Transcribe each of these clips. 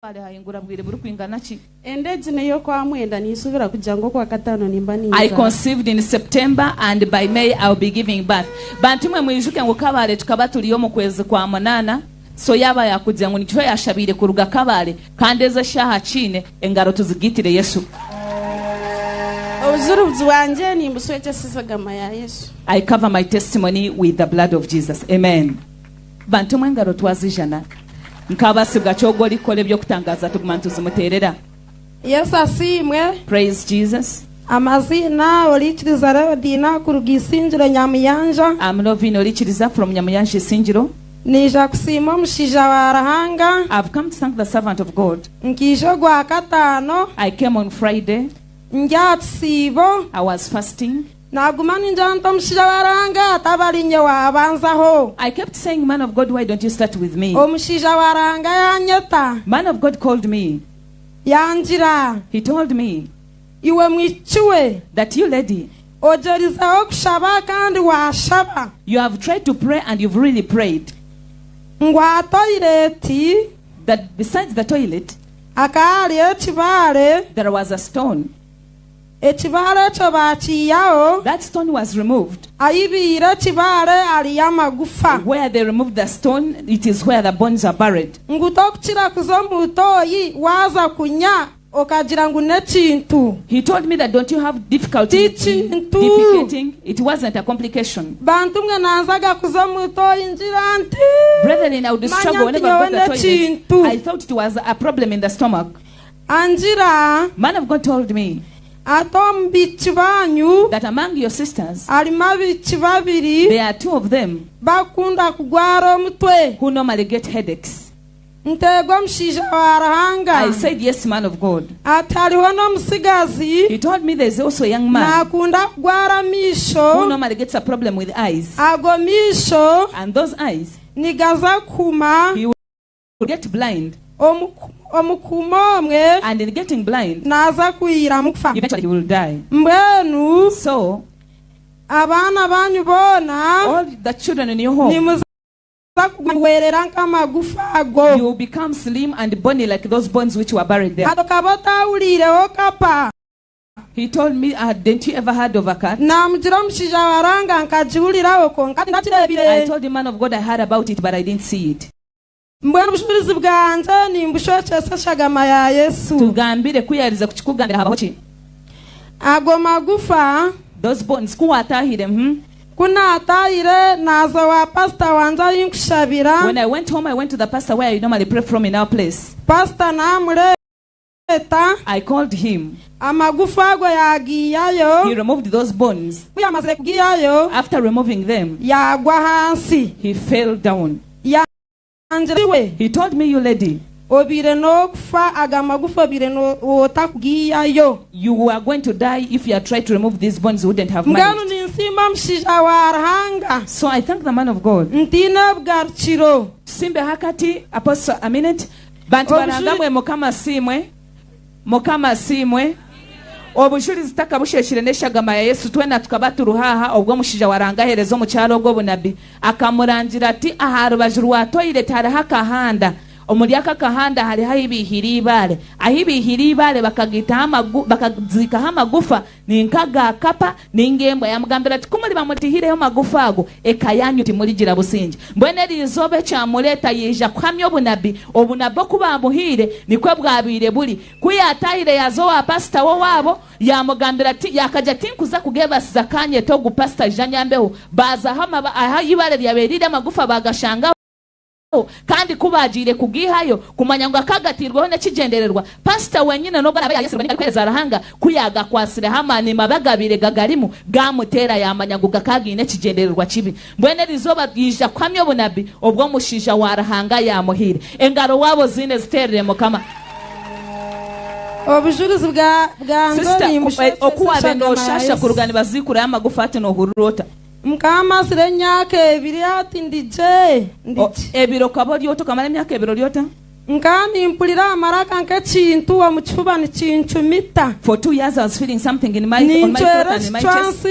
I conceived in September and by May I'll be giving birth. Bantumwe mwijuke ngo kabale tukaba tuliyo mu kwezi kwa munana so yaba yakujya ngo nicyo yashabire kuruga kabale kandi eze shaha chine engaro tuzigitire Yesu. I cover my testimony with the blood of Jesus. Amen. Bantumwe engaro twazijana. Nkabasibwa cyogoli kole byo kutangaza tugumantuza muterera. Yesu asimwe. Praise Jesus. Amazina olichiriza Rodina kurugisingiro Nyamuyanja. I'm Lovin olichiriza from Nyamuyanja Singiro. Nija kusima mushija wa Rahanga. I've come to thank the servant of God. Nkijo gwa katano. I came on Friday. Njatisibo. I was fasting. I kept saying, man of God, why don't you start with me? Man of God called me. He told me that you lady, you have tried to pray and you've really prayed. That besides the toilet, there was a stone. That stone was removed. Where they removed the stone, it is where the bones are buried. He told me that don't you have difficulty defecating? It wasn't a complication. Brethren, I would struggle whenever I got the toilet. I thought it was a problem in the stomach. Man of God told me that among your sisters, there are two of them who normally get headaches. I said, yes, man of God. He told me there's also a young man who normally gets a problem with eyes. And those eyes, he will get blind. And in getting blind, eventually he will die. So, all the children in your home, you will become slim and bony like those bones which were buried there. He told me, didn't you ever heard of a cat? I told the man of God I heard about it, but I didn't see it. Tugambire kuyariza kuchikugambira habaho. Those bones kuwatahire kuna atahire nazo wa pastor wanja yinkushabira. When I went home, I went to the pastor where I normally pray from in our place. Pastor namureta. I called him. Amagufa ago yagiyayo. He removed those bones. Kuyamaze kugiyayo. After removing them, yagwa hansi. He fell down. He told me, you lady, you are going to die if you are trying to remove these bones. You wouldn't have managed. So I thank the man of God. Simbe hakati apostle a minute. Bantu barangamwe mukama simwe. Obushuri zitaka busheshire neshagama ya Yesu twena tukabatu ruhaha ubwo mushija waranga herezo mu cyaro bwo bunabi akamurangira ati aharubajuru wa toilet hari hakahanda omuri akakahanda hari hayibihiri ibare ahibihiri ibare bakagita bakazika hamagufa ninkaga kapa ningembo yamugambira ati kumuri bamutihire yo magufa ago ekayanyu timurigira businje mbone rizobe cyamureta yija kwamyo bunabi obunabo kuba muhire nikwe bwabire buri kuyatahire yazo wa pastor wo wabo yamugambira ati yakajya tinkuza kugeba zakanye to gu pastor Janyambeho baza hama ahayibare yaberire magufa bagashanga kandi kubajire kugihayo kumanya ngo akagatirwaho nakigendererwa pastor wenyine no barabe yasirwa n'kweza rahanga kuyaga kwasire hamani mabagabire gagarimu bwamutera yamanya ngo gakagine kigendererwa kibi mbwene rizoba bwija kwamyo bunabi ubwo mushija warahanga yamuhire engaro wabo zine ziterere mukama obujuruzi bwa ngoni mushasha okuwabendo shasha kurugani bazikura y'amagufati no hururota mkama sire nyake ebiri ati ndije ebiro kabori yoto kamara myaka ebiro lyota nkani mpulira amaraka nkekintu wa muchubani kinchumita. For 2 years I was feeling something in my on my throat and in my chest.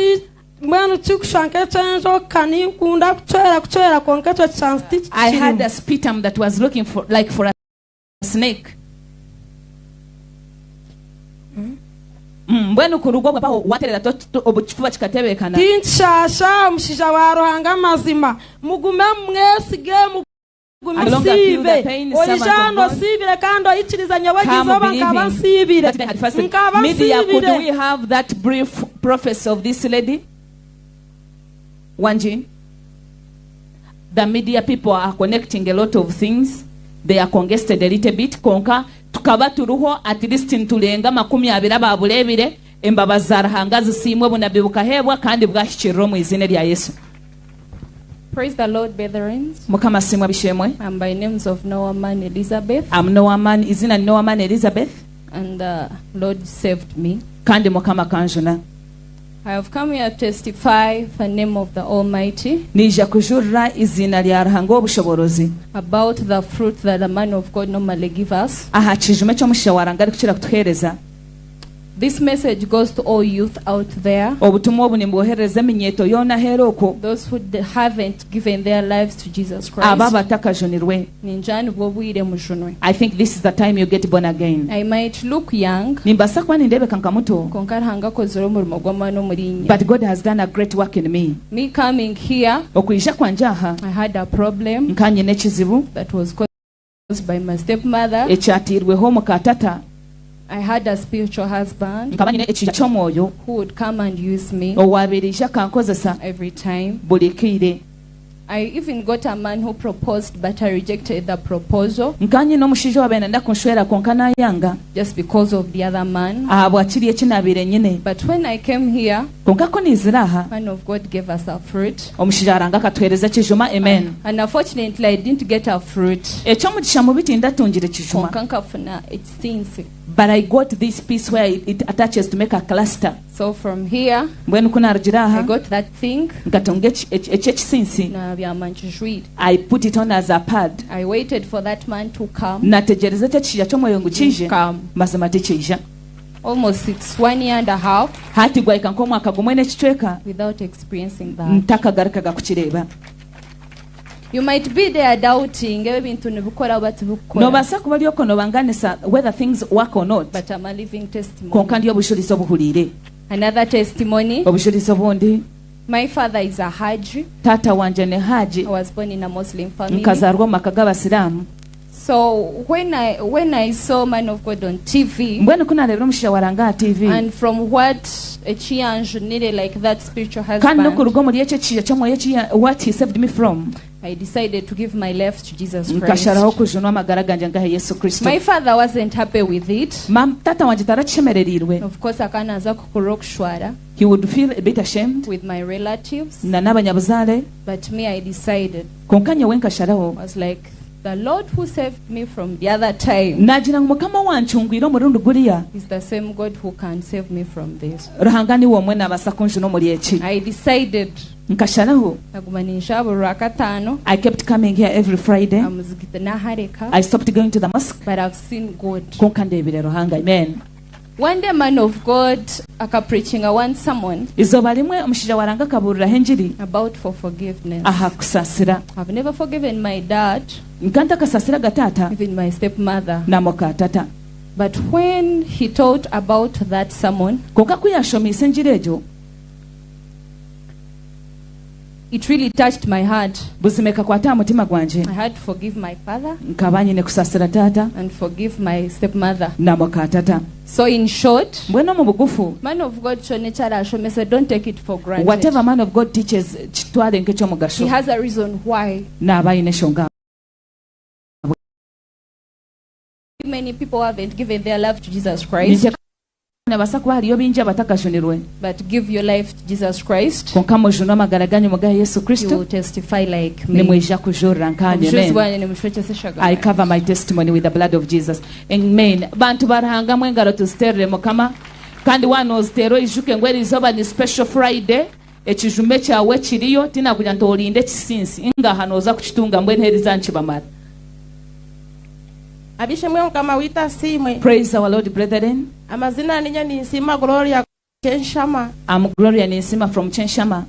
I had a sputum that was looking for like for a snake. Mbwenu ku rugo baho waterera obukifuba kikatebekana tinshasha omushija wa Ruhanga mazima mugume mwesige Sibe, orijano sibire kandi oyikirizanye wagize bakaba sibire. Media, could we have that brief prophecy of this lady? Wanji, the media people are connecting a lot of things. They are congested a little bit. Konka tukaba turuho at least ntulenga 20 babulebire embabazara hangazi simwe bunabi bukahebwa kandi bwashikiriro mu izina lya Yesu. Praise the Lord, brethren. I'm by names of Noaman Elizabeth. I'm Noaman, izina Noaman Elizabeth. And the Lord saved me. Kandi mukama kanjuna. I have come here to testify the name of the Almighty. Nija kujurra izina lya Ruhanga obushoborozi. About the fruit that the man of God normally gives us. Aha kijume cyo mushawaranga ari kuchira kutuhereza. This message goes to all youth out there. Those who haven't given their lives to Jesus Christ. I think this is the time you get born again. I might look young, but God has done a great work in me. Me coming here, I had a problem that was caused by my stepmother. I had a spiritual husband who would come and use me every time. I even got a man who proposed, but I rejected the proposal just because of the other man. But when I came here, man of God gave us a fruit. Amen. And unfortunately, I didn't get a fruit. But I got this piece where it attaches to make a cluster. So from here, I got that thing. I put it on as a pad. I waited for that man to come. Almost 1 year and a half without experiencing that. You might be there doubting whether things work or not. But I'm a living testimony. Another testimony. My father is a Haji. I was born in a Muslim family. So when I saw Man of God on TV, and from what a chianj needed, like that spiritual husband, what he saved me from, I decided to give my life to Jesus Christ. My father wasn't happy with it. Of course, he would feel a bit ashamed with my relatives. But me, I decided. I was like, the Lord who saved me from the other time is the same God who can save me from this. I decided I kept coming here every Friday. I stopped going to the mosque. But I've seen God. Amen. One day, man of God preaching one sermon about for forgiveness. I've never forgiven my dad, even my stepmother. But when he taught about that sermon, it really touched my heart. I had to forgive my father and forgive my stepmother. So in short, man of God said, don't take it for granted. Whatever man of God teaches, he has a reason why. Many people haven't given their life to Jesus Christ. But give your life to Jesus Christ, you will testify like me. I cover my testimony with the blood of Jesus. Amen. Bantu barahanga mwengaro tusterre mukama kandi wanozitero ijuke ngweri izoba ni special Friday ekijume kyawe kiriyo tina kuja ntolinde kisinsi inga hanoza kukitunga mbwenheriza nkibamara. Praise our Lord, brethren. I'm Gloria Nisima from Chenshama.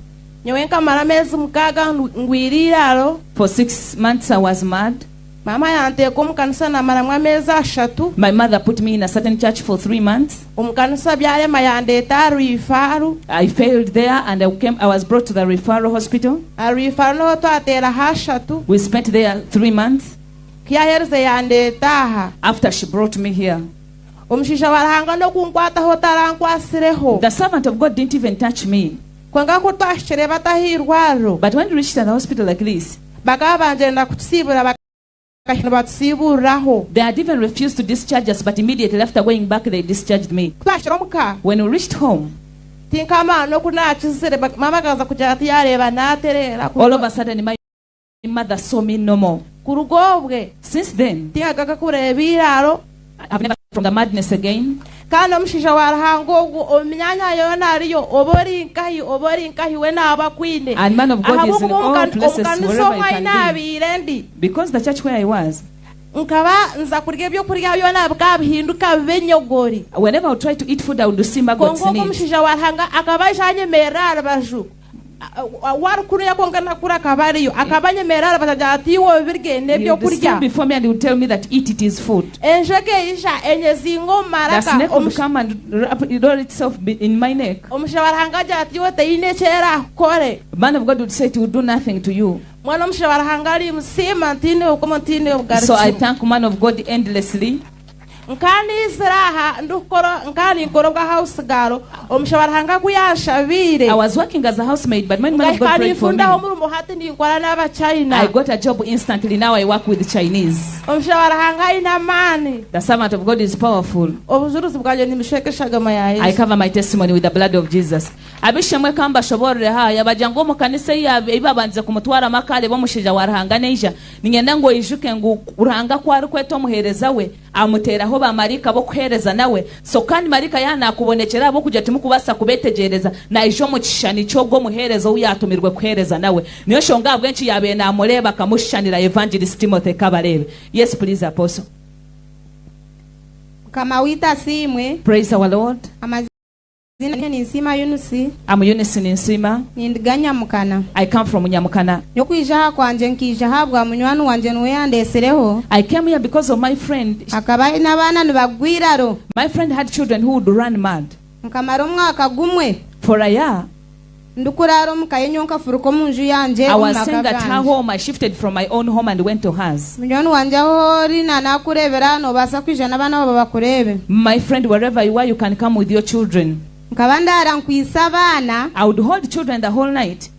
For 6 months I was mad. Mama yanteka omukanisa namara mwamezi ashatu. My mother put me in a certain church for 3 months. Omukanisa byarema yandeta Referral. I failed there and I was brought to the referral hospital. Referral no twatera hashatu. We spent there 3 months. Kiyaherze yandeta. After she brought me here. Omushisha warahanga no kunkwata hotarankwasireho. The servant of God didn't even touch me. Kwanga kutwashire batahirwaro. But when we reached the hospital like this, bakabanje kutusibura they had even refused to discharge us, but immediately after going back, they discharged me. When we reached home, all of a sudden, my mother saw me no more. Since then, I've never from the madness again. And man of God is in all places wherever I can be. Because the church where I was, whenever I would try to eat food, I would see maggots in it. Before me and he would tell me that eat, it is food. The snake would come and roll itself in my neck. Man of God would say it would do nothing to you. So I thank man of God endlessly. I was working as a housemaid, but when man of God prayed for me, I got a job instantly. Now I work with the Chinese. The servant of God is powerful. I cover my testimony with the blood of Jesus. Abishemwe kamba shoborere ha yabajango mu kanisa yabanze kumutwara makale bamushija warahanga neja ningenda ngo ijuke ngo uranga kwari kweto muhereza we amutera ho bamarika bo kuhereza nawe so kandi marika yana kubonekera bo kujya timukubasa kubetegereza na ijo mu kishani cyo go muhereza uyatumirwe kuhereza nawe niyo shonga bwenci yabe na mureba kamushanira evangelist Timothy Kabarebe. Yes please apostle. Kama wita simwe. Praise our Lord. Zina ni Nsima Yunusi. I'm Eunice Nsima. Nindiganya Mukana. I come from Nyamukana. Yokuija kwanje nkija habwa munywanu wanje nuyandesereho. I came here because of my friend. Akabaye nabana nibagwiraro. My friend had children who would run mad. Nkamaro mwaka gumwe. For a year. Ndukuraro mukayenyonka furuko munju yanje. I was staying at her home. I shifted from my own home and went to hers. Munywanu wanje hori na nakurebera no basa kwijana bana babakurebe. My friend, wherever you are, you can come with your children. I would hold children the whole night.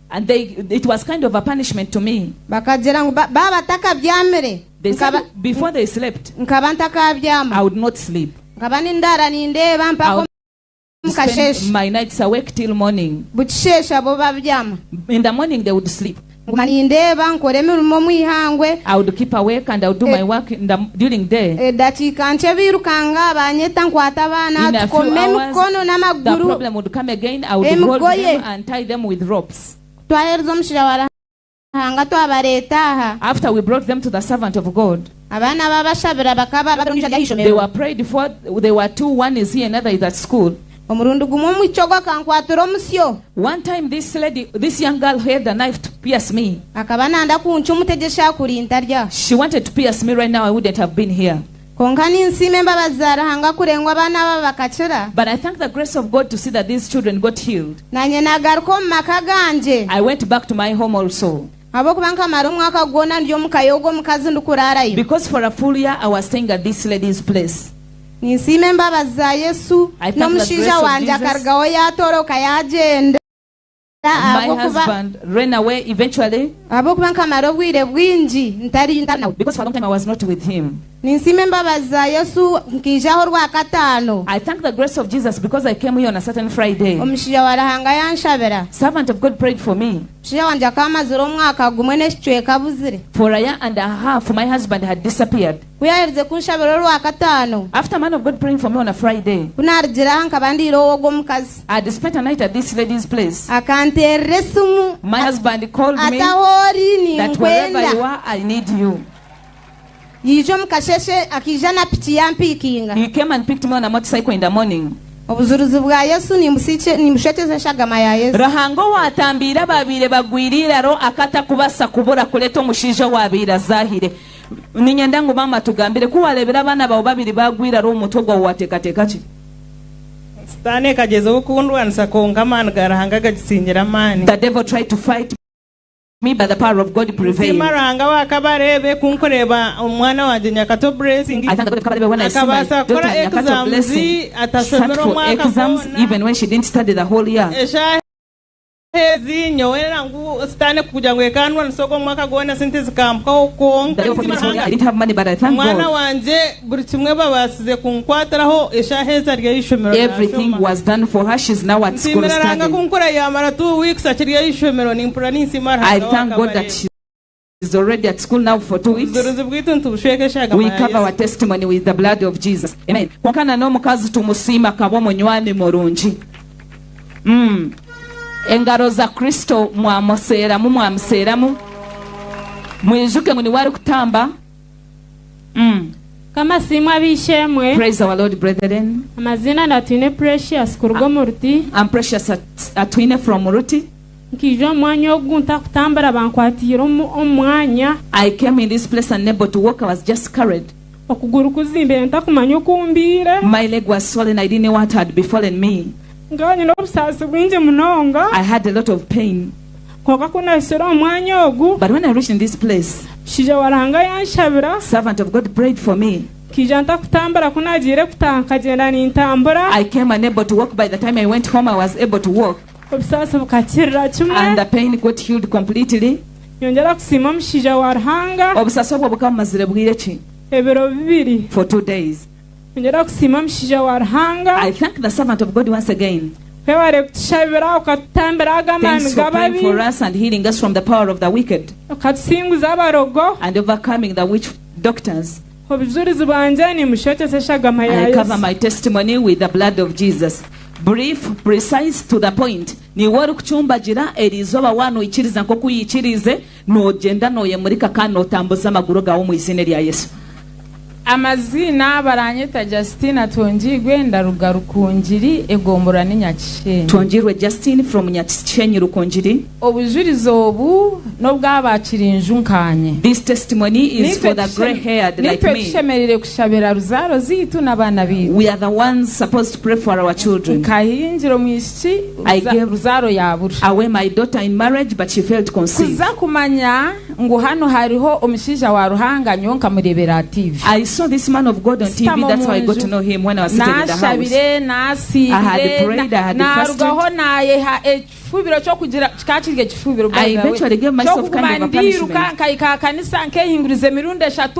And it was kind of a punishment to me. They said before they slept, I would not sleep. I would spend my nights awake till morning. In the morning they would sleep. I would keep awake and I would do my work during day. In a few hours, the problem would come again. I would roll them and tie them with ropes. After we brought them to the servant of God, they were prayed for. There were two. One is here, another is at school. One time this young girl had a knife to pierce me. She wanted to pierce me right now. I wouldn't have been here. But I thank the grace of God to see that these children got healed. I went back to my home also. Because for a full year I was staying at this lady's place. I thank the grace of Jesus. My husband ran away eventually. Because for a long time I was not with him. I thank the grace of Jesus because I came here on a certain Friday. Servant of God prayed for me. For a year and a half, my husband had disappeared. After man of God praying for me on a Friday, I had spent a night at this lady's place. My husband called me that wherever you are, I need you. He came and picked me on a motorcycle in the morning. obuzuruzi bwa Yesu ni mushekeze shagama ya Yesu rahango watambira babire bagwirira ro akata kubasa kubura kuleta omushijo wabira zahire ninyenda ngo mama tugambire kuwarebera abana bawo babiri bagwira ro umutogwa watekateka ki Stane kajezo kundwa nsakonga man garahanga gagisingira mani. The devil tried to fight me, but the power of God prevailed. Maranga wakabarebe kunkoreba umwana wanje Nyakato blessing. I thank God kabarebe when I see my daughter Nyakato blessing. Sat for exams even when she didn't study the whole year. Hezi nyowera ngu stane kuja ngwekanwa nsoko mwaka gona sente zikampa ukonga. I didn't have money, but I thank God. Mwana wanje buri kimwe babasize kunkwataraho esha heza rya yishomero. Everything was done for her. She's now at school studying. Kunkora yamara 2 weeks akiriya yishomero ni mpura ninsimara. I thank God that she's already at school now for 2 weeks. We cover our testimony with the blood of Jesus. Amen. Kwakana no mukazi tumusima kabo munywani murungi. Engaro za Kristo mwamuseramu mwijuke muni wari kutamba. Kama simwa bishemwe. Praise our Lord, brethren. Amazina natwine Precious kurugo muruti. I'm Precious atwine from Muruti. Nkijo mwanya ogunta kutambara bankwatira omwanya. I came in this place unable to walk. I was just carried. Okuguru kuzimbe ntakumanya kumbire. My leg was swollen. I didn't know what had befallen me. I had a lot of pain. But when I reached in this place, servant of God prayed for me. I came unable to walk. By the time I went home, I was able to walk. And the pain got healed completely. For 2 days. I thank the servant of God once again. Thanks for praying for us and healing us from the power of the wicked and overcoming the witch doctors. I cover my testimony with the blood of Jesus. Brief, precise, to the point. Ni waru kuchumbagira erizoba wanu ichiriza nko kuyichirize no genda no yemurika kandi otambuza amaguru gawo mu izina rya Yesu. Amazina baranyita Justina Tonjirwe ndaruga Rukungiri egombora ni Nyakishenyi. Tonjirwe Justin from Nyakishenyi Rukungiri. Obujurizo obu no bwabakirinju nkanye. This testimony is for the gray haired like me. Nitwemerere kushabera ruzaro zitu nabana bitu. We are the ones supposed to pray for our children. Kahinjiro mwishi ruzaro yabura. Away my daughter in marriage but she failed to conceive. Kuza kumanya ngo hano hariho omushija wa Ruhanga nyonka murebera TV. I saw this man of God on TV. That's how I got to know him when I was sitting in the house. I had prayed, I had fasted. I eventually gave myself kind of a punishment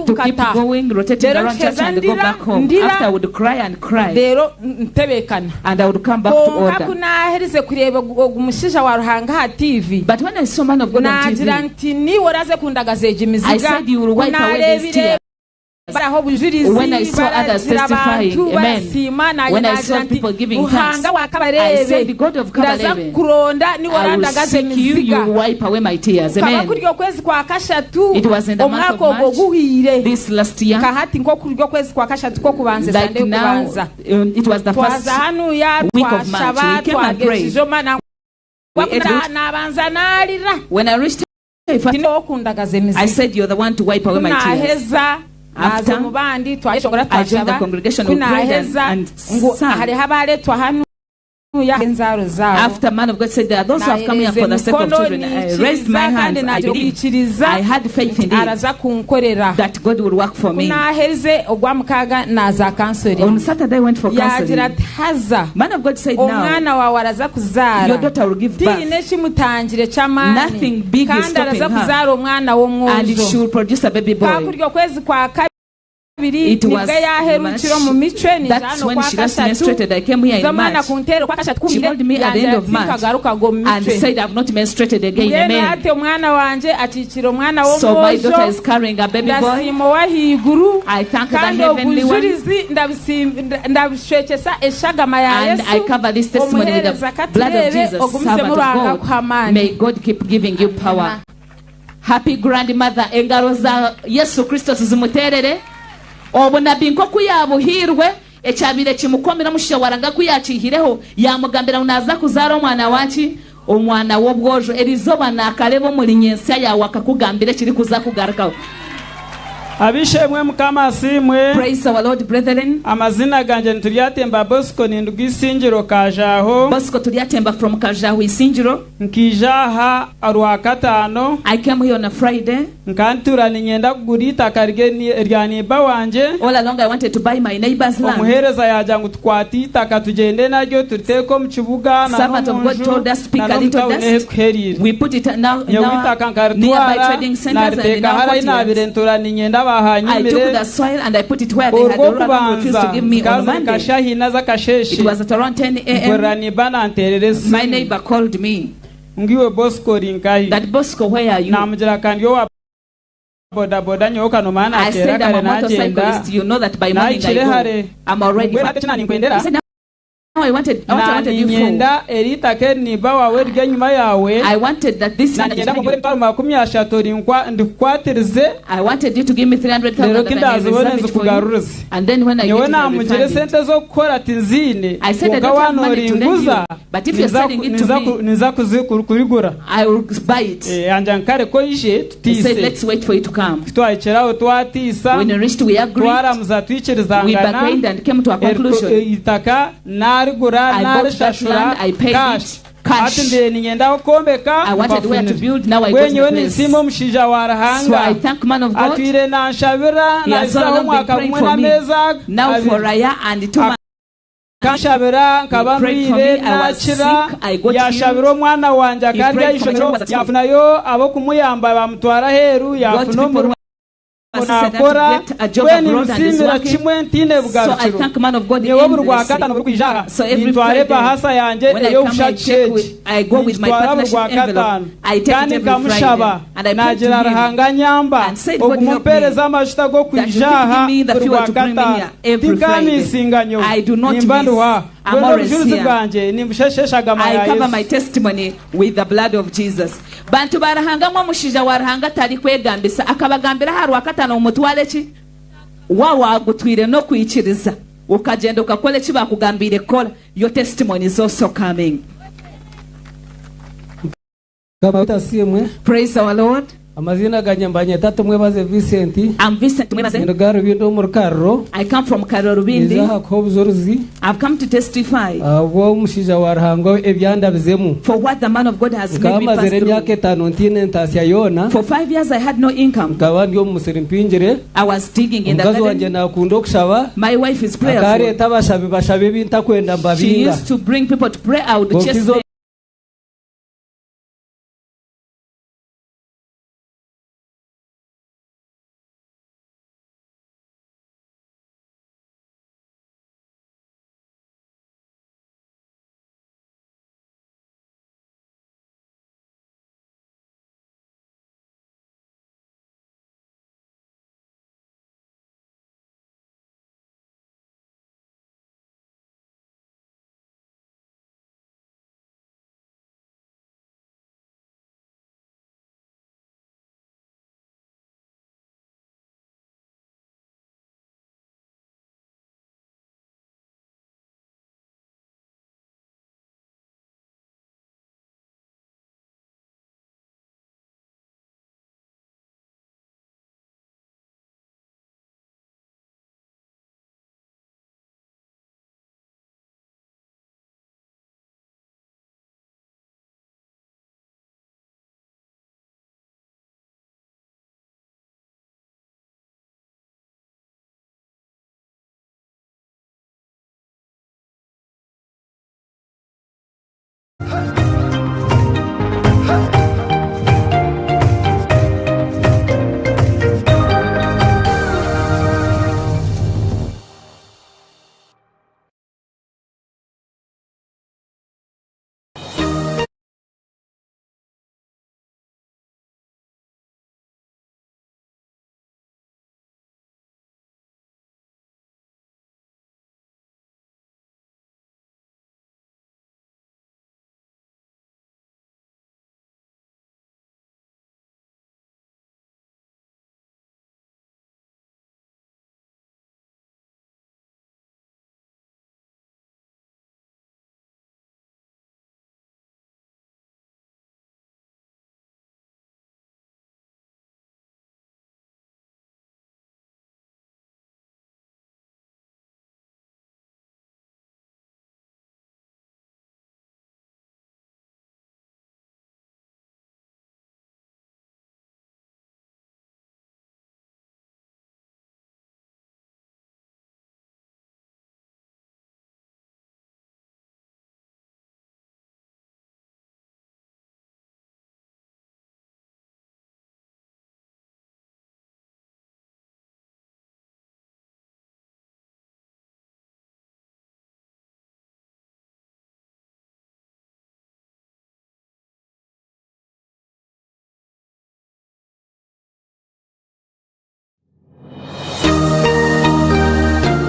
to keep going, rotating around church and go back home. After I would cry and cry, and I would come back to order. But when I saw man of God on TV, I said you will wipe away these tears. When I saw others testifying, amen. When I saw people giving thanks, I said, the God of Kabarebe, I will seek you, you will wipe away my tears, amen. It was in the month of March, this last year, like now, it was the first week of March. We came and prayed. When I reached, I said, you're the one to wipe away my tears. After, I joined the congregation of prayer and sang. After man of God said there are those who have come here for the sake of children, I raised my hands. I believed. I had faith in it that God would work for me. On Saturday I went for counseling. Man of God said now your daughter will give birth. Nothing big is stopping her. And she will produce a baby boy. It was March. That's when she last menstruated. I came here in March. She called me at the end of March and said I've not menstruated again. Amen. So my daughter is carrying a baby boy. I thank the heavenly one. And I cover this testimony with the blood of Jesus, servant of God. May God keep giving you power. Happy grandmother. Engaro za Yesu Kristo zimuterere. Obunabi nko kuyabuhirwe ekyabire kimukomera mushisha waranga kuyakihireho yamugambira unaza kuzara omwana waki omwana w'obwojo erizoba nakarebo muri nyensa yawe akakugambire kiri kuza kugarukaho. Abishemwe mukama asimwe. Praise our Lord, brethren. Amazina ganje nturiyatemba Bosco nindugwisingiro kajaho. Bosco turiyatemba from Kajaho isingiro. Nkijaha arwa katano. I came here on a Friday. Nkantura ninyenda kugurita karige ryaniba wanje. All along I wanted to buy my neighbor's land. Omuhereza yaja ngo twatita katugende naryo turteko mu kibuga na servant of God told us to pick a little dust. We put it now nearby trading centers and now I took the soil and I put it where they had refused to give me on Monday. It was at around 10 a.m. My neighbor called me. That Bosco, where are you? I said, I'm a motorcyclist. You know that by morning I go. I'm already. He said, I wanted you for. I wanted that this I wanted you to give me 300,000 and then when I get it, I said I don't have money to lend you, but if you're selling it to me, I will buy it. He said, let's wait for you to come. When we reached, we agreed, we bargained and came to a conclusion. I bought that land, I paid it cash. I wanted where to build, now I got the place. So I thank man of God. He has all been praying for me. Now for Raya and 2 months. He prayed for me, I was sick, I got healed. He prayed for me, God people get a job abroad and is working. So I thank man of God endlessly. So every Friday, when I come and check I go with my partnership envelope. I take it every Friday. And I pray to him and say, God help me that you give me the fuel to bring me here every Friday. I do not miss. I'm always here. I cover my testimony with the blood of Jesus. Bantu barahanga mwa mushija warahanga tari kwegambisa akabagambira haru wakatana umutwale ki wawa gutwire no kwikiriza ukagenda ukakole ki bakugambire kola. Your testimony is also coming. Praise our Lord. Amazina ganyambanye tatu mwebaze Vincent. I'm Vincent mwebaze. Ndogaro bindo mu Karro. I come from Karro Rubindi. I've come to testify. Abo mushija warhango ebyanda bizemu. For what the man of God has made me pass through. For 5 years I had no income. I was digging in the garden. My wife is prayerful. She used to bring people to pray. I would just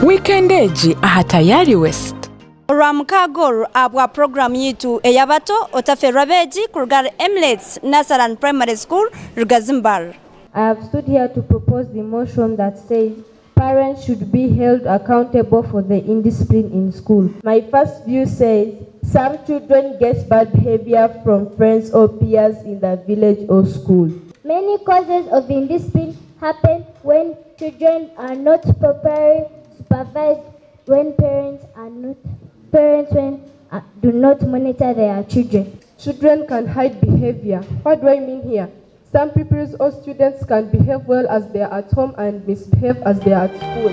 Weekend eji aha Tayari West. Ramkagor abwa program yitu eyabato otaferwa beji kurgar Emirates Nasaran Primary School Rugazimbar. I have stood here to propose the motion that says parents should be held accountable for the indiscipline in school. My first view says some children get bad behavior from friends or peers in the village or school. Many causes of indiscipline happen when children are not properly supervised, when parents do not monitor their children. Children can hide behavior. What do I mean here? Some pupils or students can behave well as they are at home and misbehave as they are at school.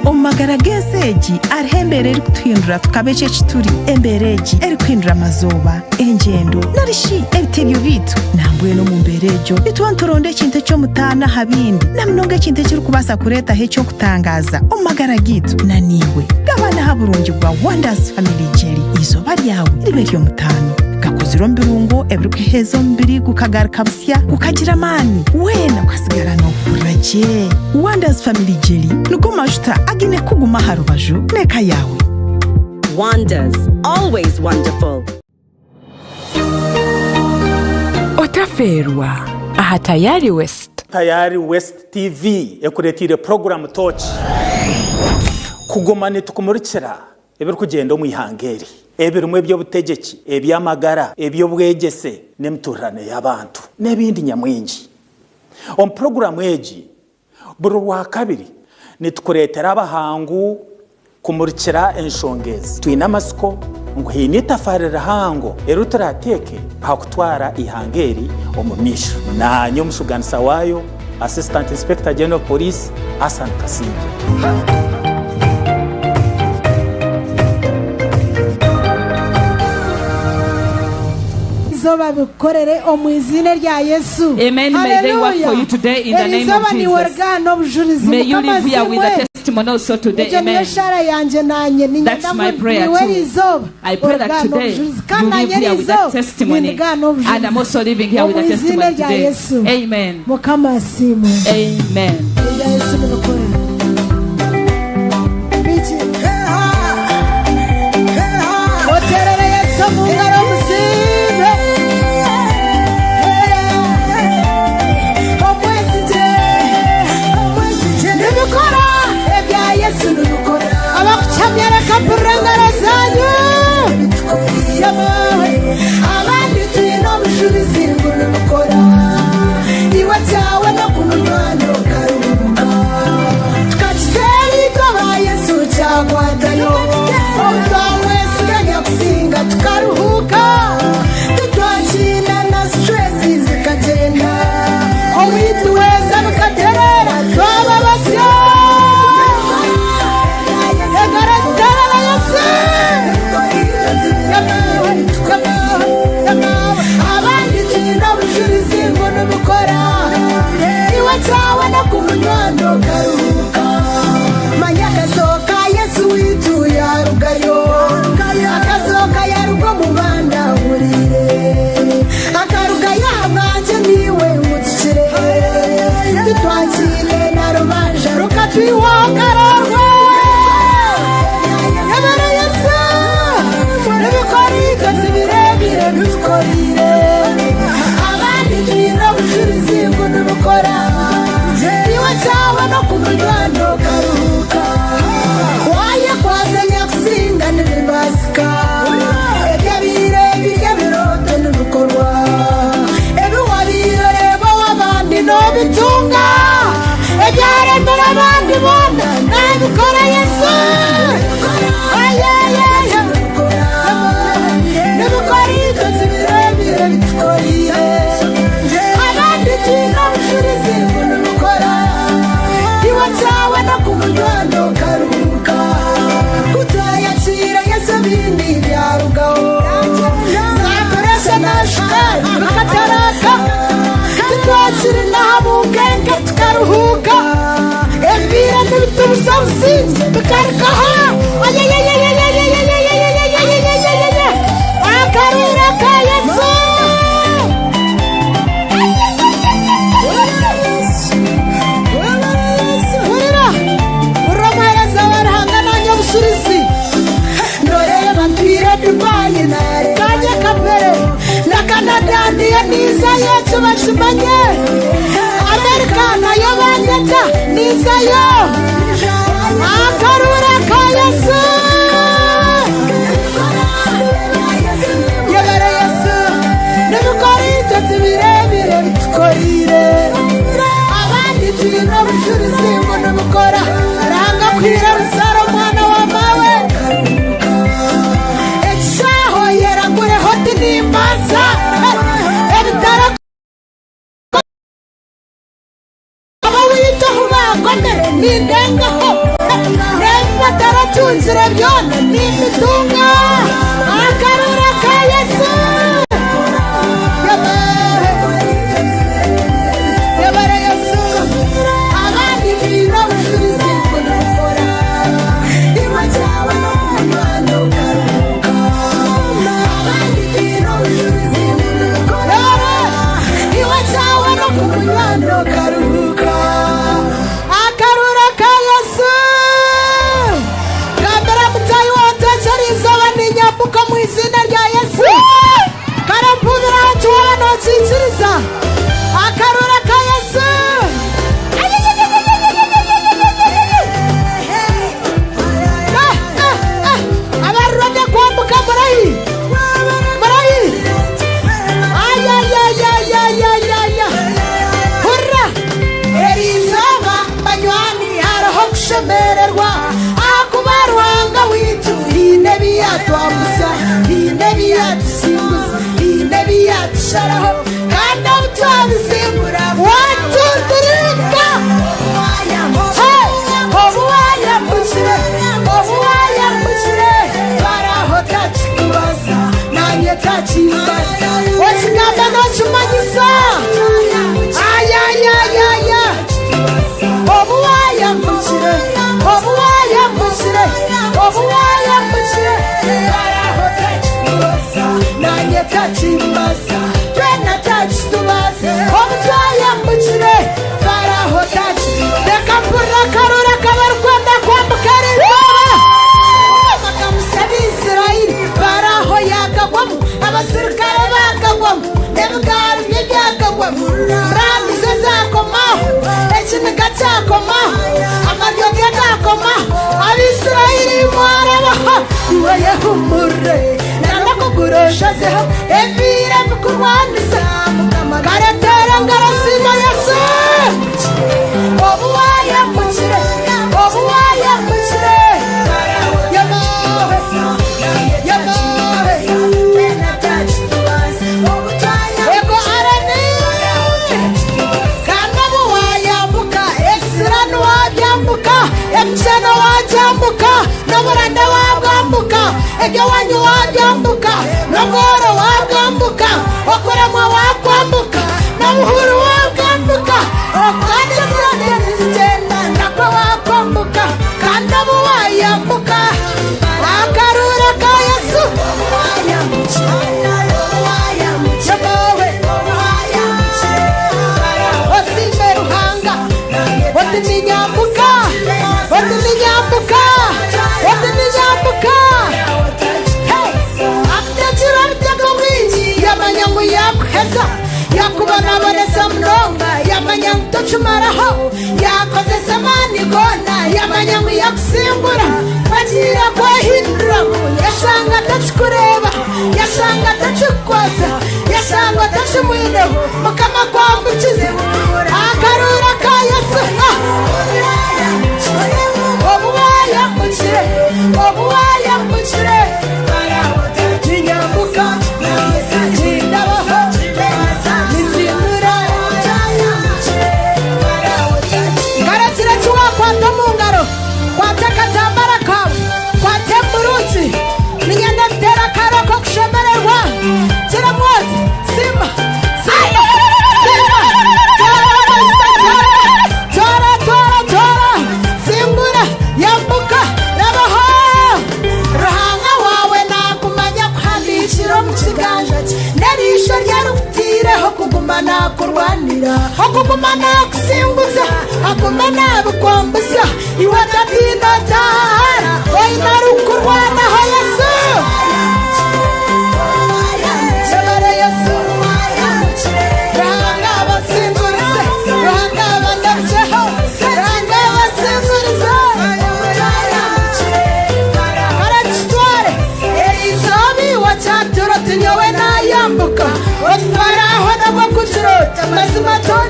Omagarageseji arhembere eri kutuhindura tukabeche chituri embereji eri kuhindura mazoba engendo narishi ebitebyo bitu nambwe no mumberejo bitwantoronde kintu cyo mutana habindi namnonge kintu kiri kubasa kureta hecho kutangaza omagara gitu naniwe gabana haburungi bwa Wonders Family Jelly izoba ryawe riberyo mutano gakuziro mbirungo ebirikuhezo mbiri gukagaruka busya gukagira mani wena ukasigara no kuraje. Wonders Family Jelly nuko majuta agine kuguma harubaju neka yawe. Wonders, always wonderful. Otaferwa aha Tayari West. Tayari West TV ekuretire program touch kugumane tukumurikira ebiri kugenda mu ihangeri ebirumwe byo butegeki ebyamagara ebyo bwegese nemturane y'abantu nebindi nyamwingi on program eji buru wa kabiri nitukuretera abahangu kumurikira enshongezi twina amasiko ngo hinitafarira hango eruturateke hakutwara ihangeri omumisho na nyomushuganisa wayo Assistant Inspector General of Police Hassan Kasinje. Bikorere omwizine rya Yesu. Amen. May they work for you today in the name of Jesus. May you live here with a testimony also today. Amen. That's my prayer too. I pray that today you live here with a testimony. And I'm also living here with a testimony today. Amen. Amen. bashimanye Amerika nayo banyeta nizayo akarura ka Yesu yabara Yesu n'ibikora ibyo birebire bitukorire abandi turi no bujurizi ngo n'ubukora ranga kwira rusaro mwana wa mawe exaho yeragure hoti nimbaza ebitara abawita hubagone nindengaho nemba taratunzire byone n'imitunga akarura ka Yesu yabara Yesu abandi bino bujurizi ngo n'ubukora iwa cyawe no kumwana ukaruka abandi bino bujurizi ngo n'ubukora iwa cyawe no kumwana ukaruka akarura ka Yesu kambera mutayi wotecheriza abaninyambuka mu izina rya Yesu karampumira tuwa no tsitsiriza akarura ka Yesu abarode kwambuka murayi ayayayayayayaya hurra erizaba banywani haraho kushemererwa akubaruhanga witu inebi yatwamusa inebi yatusimbuza inebi yatusharaho kandi utwabisimbura watudirika obuwayambukire baraho tachibaza nanye tachibaza okigambe nokimanyisa ayayayaya obuwayambukire baraho tachibaza nanye tachibaza twena tachitubaza obutwayambukire baraho tachi reka mpura karura kabarwanda kwambukara inzoba bakamusaba Isirayeli baraho yakagwamo abasirikare bakagwamo n'ibigari bye byakagwamo rambize zakomaho ekiniga cyakomaho amaryoge gakomaho abisirayeli mwarabaho iwe yehumure narakuguroshazeho evire mukurwanisa karatera ngarasima Yesu obuwayambukire ego arane kandi obuwayambuka esirani wabyambuka emishano wabyambuka n'oburande wabwambuka egewanyu wabyambuka n'obworo wabwambuka okuremwa wakwambuka n'obuhuru wabwambuka kandi esirani zigenda nako wakwambuka kandi obuwayambuka akarura ka Yesu osimbe ruhanga otininyambuka akutechira mtego mwinji yamanyangu yakuheza yakubonabonesa mnonga yamanyangu tochumaraho yakozesa manigona yamanyangu yakusimbura bagira kwahinduramu yashanga tachikureba yashanga tachikwaza yashanga tachimwineho mukama kwambukize akarura ka Yesu obuwayambukire ninyambuka nindabaho nizindura ngarakira kiwakwata mu ngaro kwata akatambara kawe kwate mburuki ninyenda gutera akaro ko kushemererwa kiramwozi simba simbura yambuka rabaho ruhanga wawe nakumanya kuhandikira mu kiganja cye nerisho ryarufitireho kuguma nakurwanira ho kuguma nakusimbuza aguma nabukwambuza iwe datinda tara oinari ukurwanaho Yesu Yesu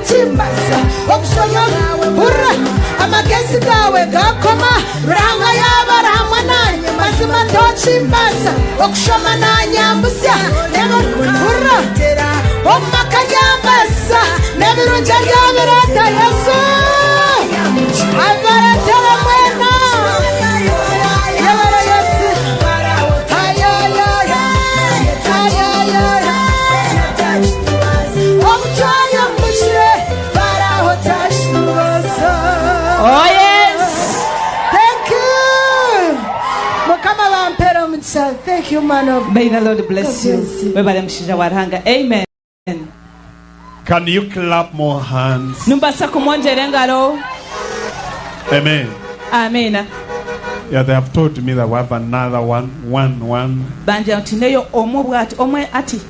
chimasa okushoma hurra amagezi gawe gakoma ranga yabara hamwe nanye mazima ntochimbasa okushoma nanyambusya nebo hurra omaka nyambasa nebirunja byabirata Yesu abaratera mwena yabara Yesu Oh yes. Thank you. Mukama bampera mutsa. Thank you, man of God. May the Lord bless you. Webale mshija warhanga. Amen. Can you clap more hands? Numbasa kumwonjera engalo. Amen. Amen. Yeah, they have told me that we have another one. Banja ntineyo omubwati omwe ati.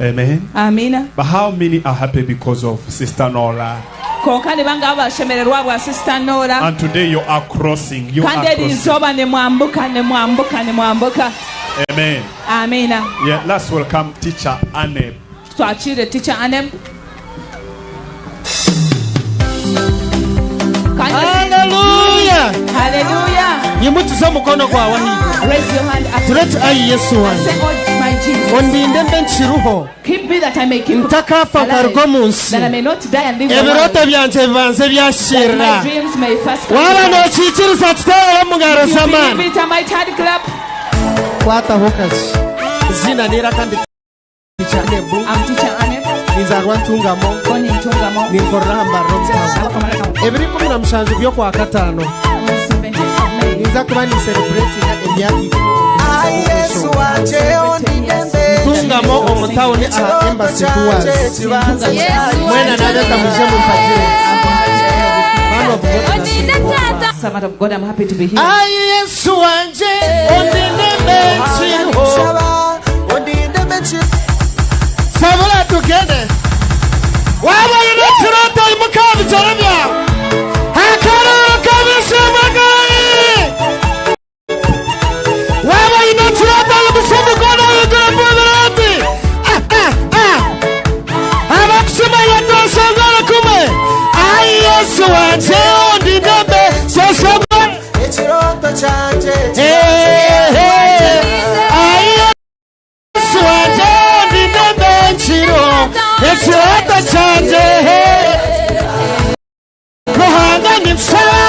Amen. Amina. But how many are happy because of Sister Nora? Kokani banga abashemererwa bwa Sister Nora. And today you are crossing. You are crossing. crossing. Zoba ne mwambuka. Amen. Amina. Yeah, let's welcome Teacher Anne. Twachire Teacher Anne. Hallelujah. Hallelujah. Yimutuza mukono gwawe hivi. Raise your hand. Turete ayi Yesu wanjye. My Jesus. Ondinde mbe nkiruho. Keep me that I may keep. Ntakafa kargo munsi. That I may not die and live the Ebiroto byanje bibanze byashira. My dreams may first come. Wala no chikiriza tutera mugaro samana. Give it a mighty hand clap. Kwata hokazi. Zina nira kandi Teacher Nebu. I'm Teacher Anne. Nizarwa ntungamo. Koni ntungamo. Ninkoramba romta. Ebiri 17 byo kwa katano. Niza kuba ni celebrating emyaka Yesu wanje ondindembe tungamo omutawuni aha embassy tours mwena naleta muje mumpatire man of God. Servant of God, I'm happy to be here. Yesu wanje ondindembe sabula tugende waba yine kirota imukabi jarabya hakara kabisa magai waba yine kirota imusabu kono yugurabulati abakusema yatosangala kume Yesu wanje ondindembe sosaba ekirota chanje Yesu wanje ondindembe chiro ekirota chanje Kohanga nimsala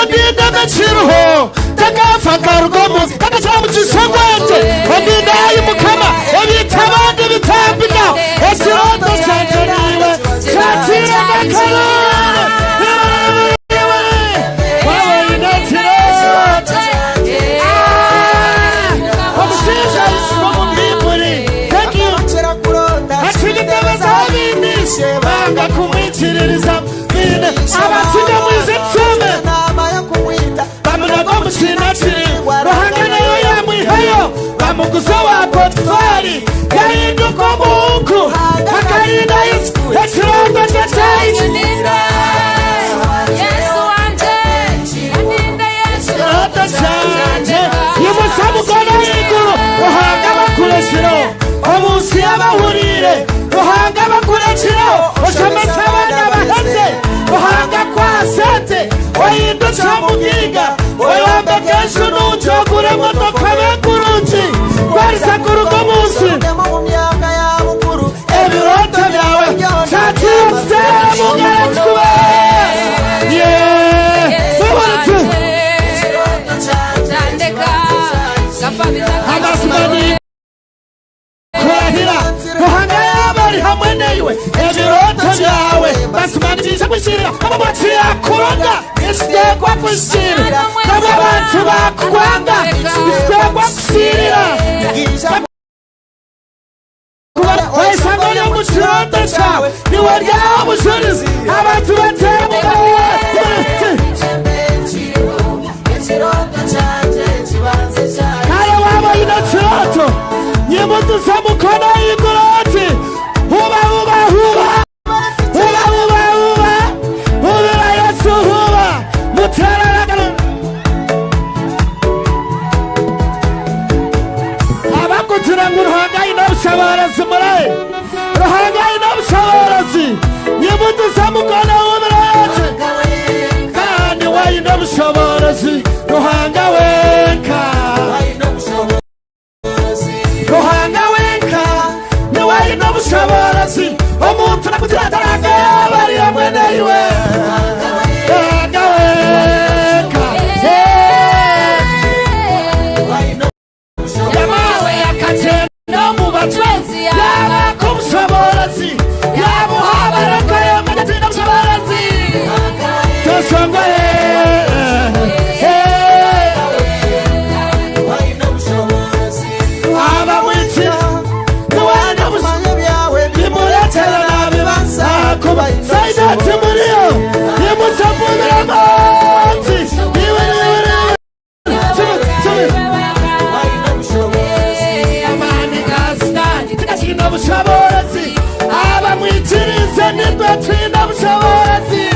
ondindembe chiro takafa karugomu takachamu chisongwete ondindayi mukama ebitabande bitambina ekirota chanje niwe chatira bakara banga kumwikiririza bine abatinda mwize nsome bamunago musinatiri ruhanga nayo yamwihayo bamuguza wa Potifari yahinduka omuhungu akarinda Yesu ekironda kyekyayikinira ekirota kyanje yimusamukono y'iguru ruhanga bakurekiro omunsi y'abahurire ruhanga bakurekiro osomesa abana baheze ruhanga kwasete wahindutse mugiga oyombe kenshi nujogure motoka bekurungi kwariza kurugo munsi ebiroto byawe cyatitera mugaratwe agasumani kurahira ruhanga yabari hamwe newe ebiroto byawe basumaniriza gushyirira abo baciye kuronga isitegwa gushyirira abo bantu bakwanga isitegwa gushyirira wayisanga yo mu kiroto cyawe niwe ryawe ubushobozi abantu batera mu kare wabaye ino kiroto nyimutuza mukono y'igoroti huba hubira Yesu huba muteraragana abakugira ngo ruhanga ino bushobozi muraye ruhanga ino bushobozi nyimutuza Yesuhuba Saida Tumurio Yemusapumira amanzi Iwe Amani gasitani Tukashina bushobozi Aba mwitirize nitwe twina bushobozi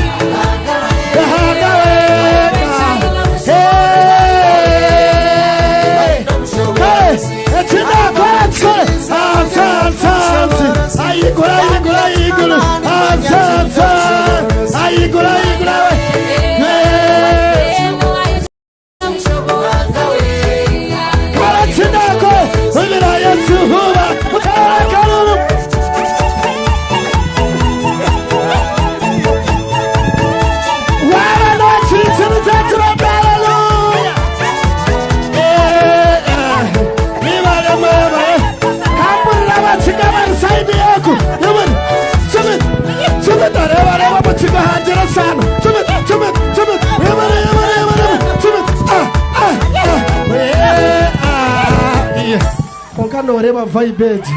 Reba vibeji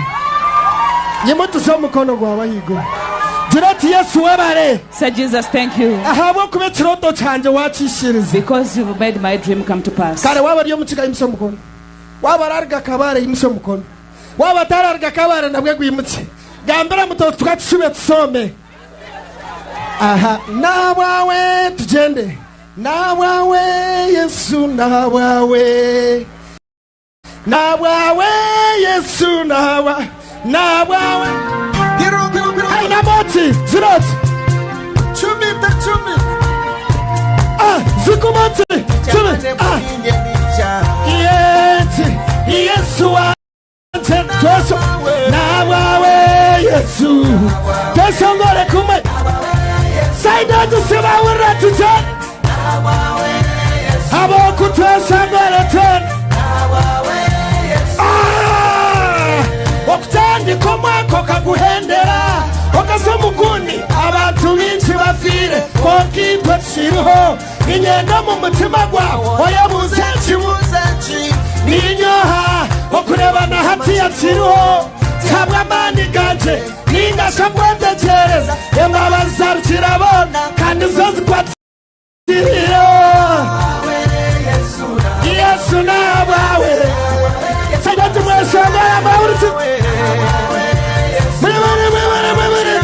Nyemoto so mukono gwa bayigo Dirati Yesu wabare Say Jesus thank you Ahabo kubetiroto canje wacishiriza because you made my dream come to pass Kare wabari yo mukiga imso mukono Wabararga kabare imso mukono Wabatararga kabare nabwe gwimutse Gambera muto tukatsume tsome Aha nabawe tugende nabawe Yesu nabawe Nawawe Yesu nawa nawawe Hey namoti zirot Chumi zikumoti chumi Yeti Yesu ante Yesu nawawe Yesu Yesu ngore kume Saida tusema wira tujan Habo kutwesa ngore ten Okutandi komwako kaguhendera Okasomuguni abantu binshi bafire Kokitwe tsiriho Inyenda mu mutima gwawo Oyabuze kibuze Ninyoha Okurebana hati ya tsiriho Kabwa mani ganje Ningasha kwendekereza Embabaza kirabona Kandi zozi kwa tsiriho Yesu nabawe Sagati mweshanga mauriti Mwere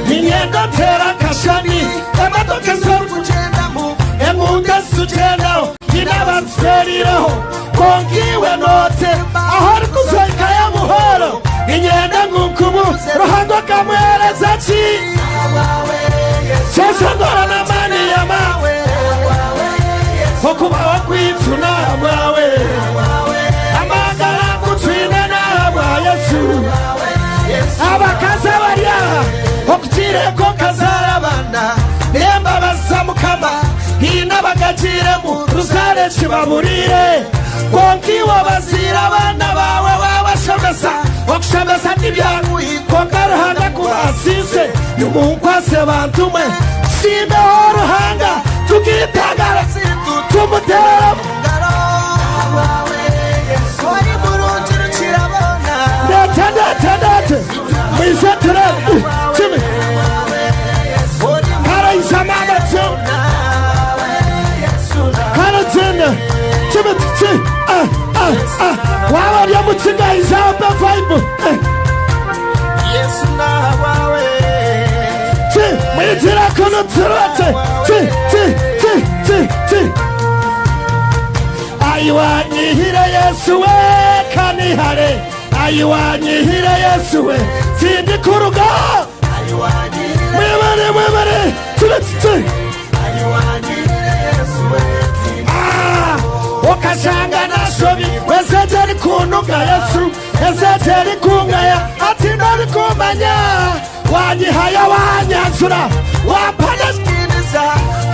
Ninyendo tera kashani Emadoke zoru kujendamu Emunga sujendamu Inaba mferiraho Kongiwe note Ahori kuzoika ya muhoro Ninyenda ngukumu Rohango kamweleza chi Sesondora na mani ya mawe Okuba wakwitu nabawe Amagala kutwina nabwa Yesu Abakaza barya Okutireko kazarabanda Nemba basamukama Hina bagajiremu Rusare chibaburire Konkiwa bazira abana bawe wabashomesa Okushomesa nibyangu Kongaruhanga kubasise Yumunkwase bantumwe Simbe oruhanga Tukitagara Tumutera Date Mwishatira Chimi Kara isamama tsu Kara jenda Chimi Wawa ya mutinga izabe vibe Yesu na wawe Mwijira kono tirate Ayiwanyihire Yesu we kanihare Ayiwanyihire Yesu we Sindi kuruga Mwemere Ayiwanyihire Yesu we Okashanga nashobi Weseteri kunuga Yesu Weseteri kungaya Atinari kumanya Wanyihaya wanyazura Wapaneskiniza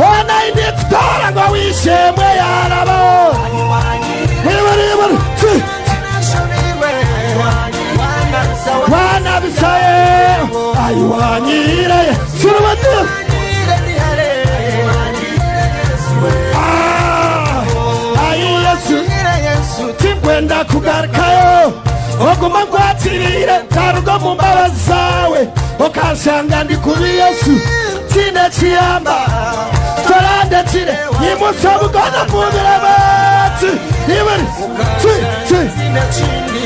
Wana inikutora Ngo wishemwe yarabo Mwemere Wana bisaye Ayiwanyire Surubatu Ayi Yesu Timkwenda kugarkayo oguma ngwatirire tarugo mu mbabazi zawe ukansanga ndi kuri Yesu tine kiyamba torande tine yimutse bugana mubire bati ibiri tine chindi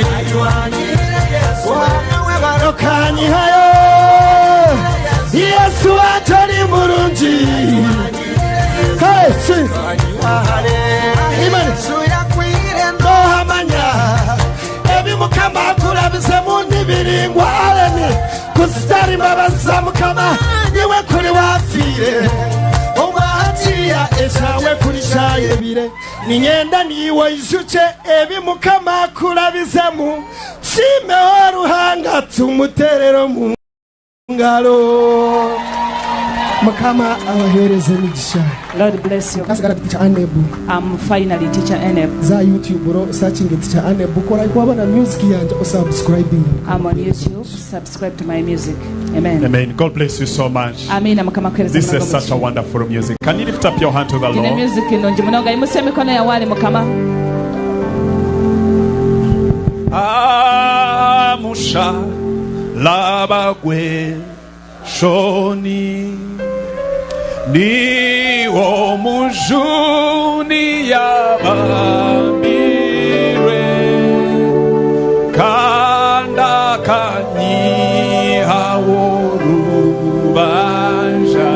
barokanyi hayo Yesu atari murunji hey ibiri nohamanya ebimukama kurabize mu nibiringwa arene kusitari mbabaza mukama niwe kuri wafire umwatiya esawe kuri shayebire ninyenda niwe ijuce ebimukama kurabizemu shimeho ruhanga tumuterero mu ngalo mukama abahereze migisha. Lord bless you. That's got teacher Anebu. I'm finally teacher Anebu. Za YouTube bro searching teacher Anebu kora ikuwa na music yanje subscribing. I'm on YouTube. Subscribe to my music. Amen. Amen. God bless you so much. Amen. This is such a wonderful music. Can you lift up your hand to the Lord? Music inonje munoga imuse mikono ya wale mukama. Amusha labagwe shoni ni omujuni yabambire kanda kanyi haworubanja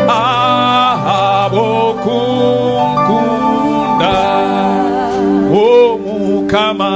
ahabo kungunda omukama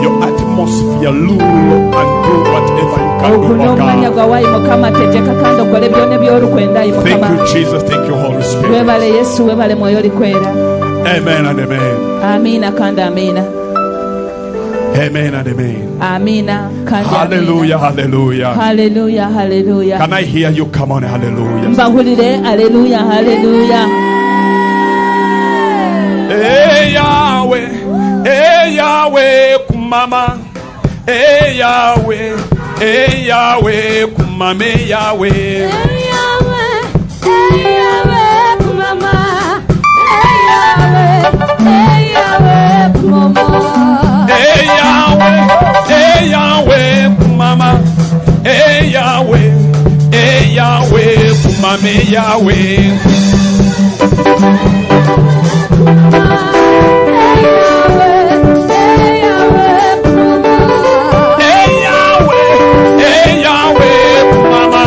your atmosphere, rule and do whatever you can do, oh God. Thank you, Jesus. Thank you, Holy Spirit. Amen and amen. Amen and amen. Hallelujah, hallelujah. Hallelujah, hallelujah. Can I hear you? Come on, hallelujah. Hallelujah, hallelujah. Hey Yahweh, hey Yahweh, kumama. Hey Yahweh, hey Yahweh, kumama, Yahweh. Hey Yahweh, hey Yahweh, kumama. Hey Yahweh, hey Yahweh, kumama. Hey Yahweh, hey Yahweh, kumama.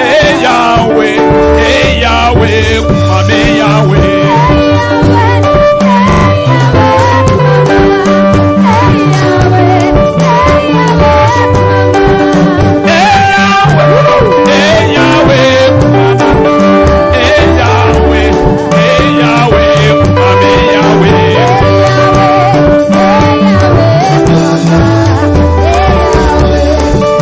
Hey Yahweh, hey Yahweh, kumama, Yahweh.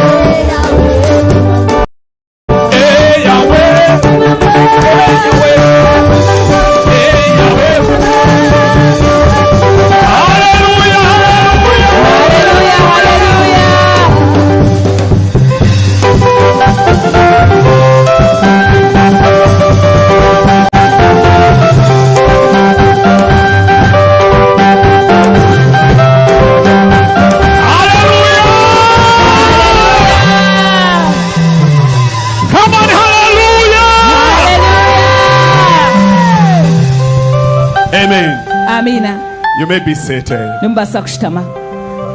You may be seated.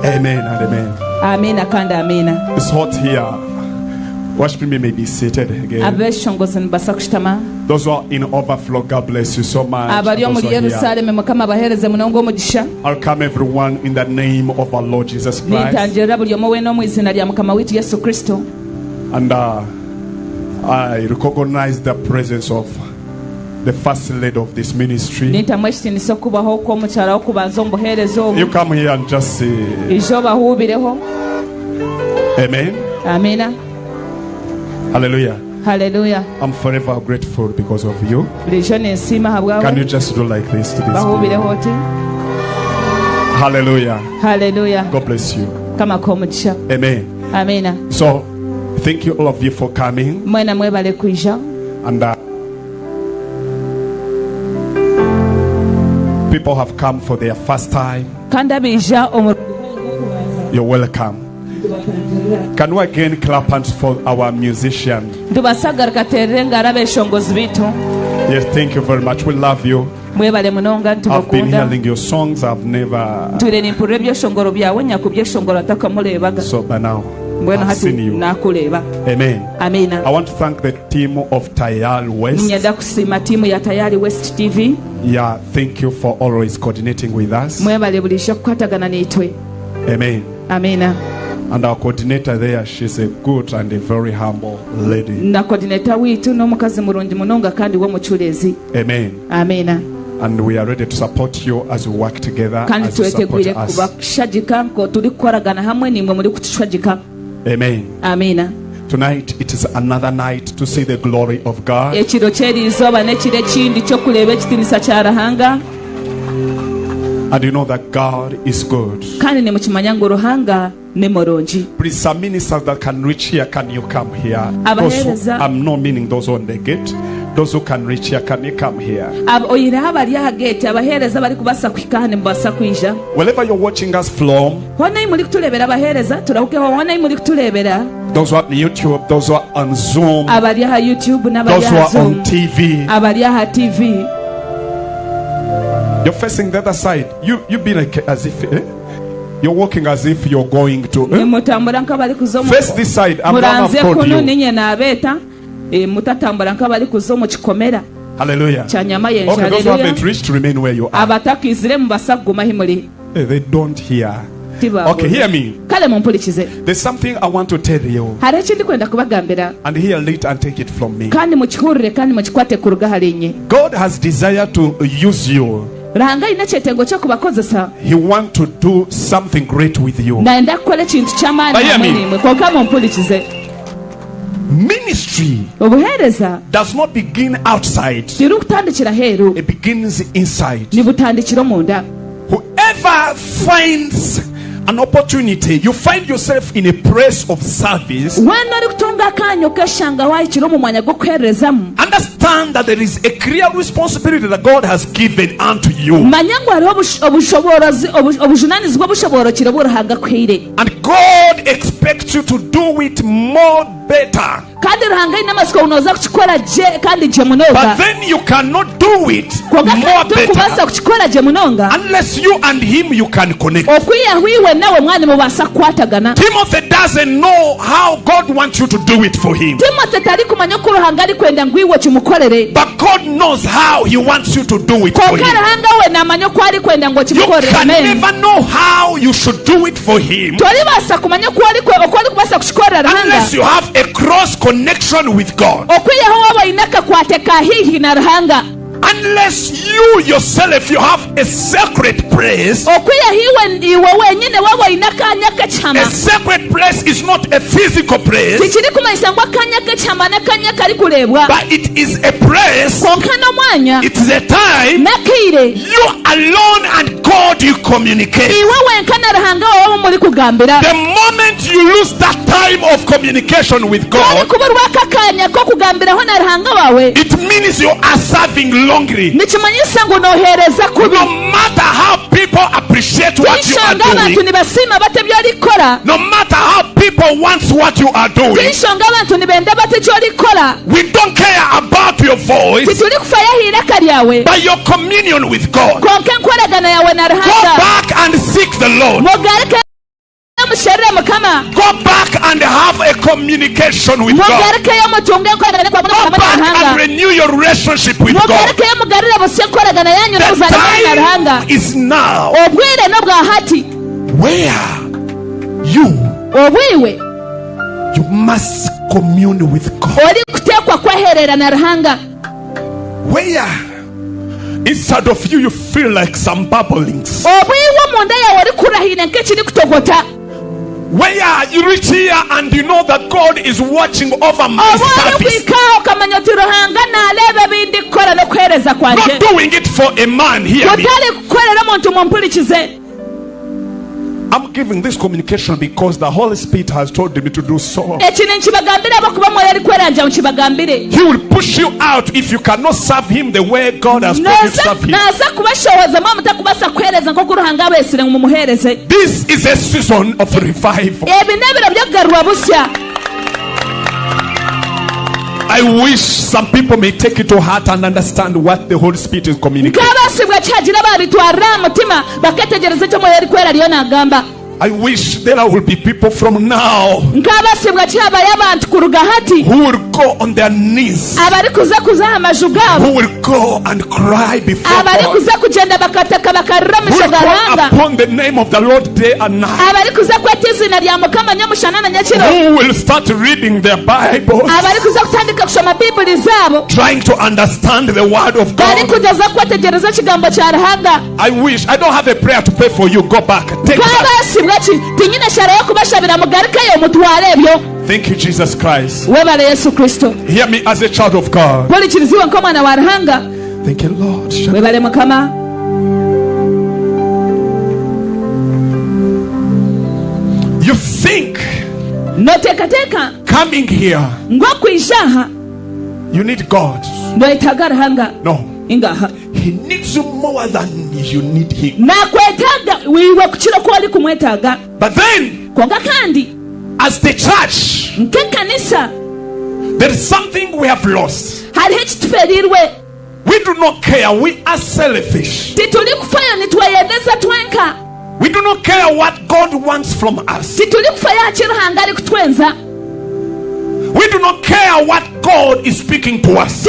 Amen and amen. It's hot here. Worship me may be seated again. Those who are in overflow, God bless you so much. I'll come everyone in the name of our Lord Jesus Christ. And I recognize the presence of the first lady of this ministry. You come here and just say amen. Amen. Hallelujah. Hallelujah. I'm forever grateful because of you. Can you just do like this to this people? Hallelujah. Hallelujah. God bless you. Amen. Amen. So thank you all of you for coming. And people have come for their first time. You're welcome. Can we again clap hands for our musician? Yes, thank you very much. We love you. I've been hearing your songs. I've never. So by now, I've seen you. Amen. Amen. I want to thank the team of Tayal West. TV. Yeah, thank you for always coordinating with us. Amen. Amen. And our coordinator there, she's a good and a very humble lady. Amen. Amen. And we are ready to support you as we work together, as you support us. Amen. Amen. Tonight it is another night to see the glory of God. And you know that God is good. Please, some ministers that can reach here, can you come here? Those who, I'm not meaning those on the gate. Those who can reach here, can you come here? Wherever you're watching us from, those who are on YouTube, those who are on Zoom, those who are on TV, you're facing the other side. You be like as if you're walking as if you're going to face this side. I'm not told you. Hallelujah. Okay, those who haven't reached, remain where you are. They don't hear. Okay, hear me. There's something I want to tell you. And hear it and take it from me. God has desired to use you. He wants to do something great with you. Ministry does not begin outside. It begins inside. Whoever finds an opportunity, you find yourself in a place of service, understand that there is a clear responsibility that God has given unto you. And God expects you to do it more better. But then you cannot do it more better unless you and him you can connect. Timothy doesn't know how God wants you to do it for him, but God knows how he wants you to do it for him. You can never know how you should do it for him unless you have a cross connection with God. Unless you yourself you have a sacred place. A sacred place is not a physical place, but it is a place, it is a time you alone and God you communicate. The moment you lose that time of communication with God, it means you are serving longly. No matter how people appreciate what you are doing, no matter how people want what you are doing, we don't care about your voice, but your communion with God. Go back and seek the Lord. Go back and have a communication with God. Go back and renew your relationship with God. The time is now where you must commune with God. Where inside of you feel like some bubblings. Where you reach here and you know that God is watching over my service. Not doing it for a man here. I'm giving this communication because the Holy Spirit has told me to do so. He will push you out if you cannot serve him the way God has told you to serve him. This is a season of revival. I wish some people may take it to heart and understand what the Holy Spirit is communicating. I wish there will be people from now who will go on their knees, who will go and cry before God, who will call upon the name of the Lord day and night, who will start reading their Bible, trying to understand the word of God. I wish, I don't have a prayer to pray for you. Go back, take that. Thank you, Jesus Christ. Hear me as a child of God. Thank you, Lord. You think coming here you need God? No. He needs you more than you need him. But then, as the church, there is something we have lost. We do not care. We are selfish. We do not care what God wants from us. We do not care what God is speaking to us.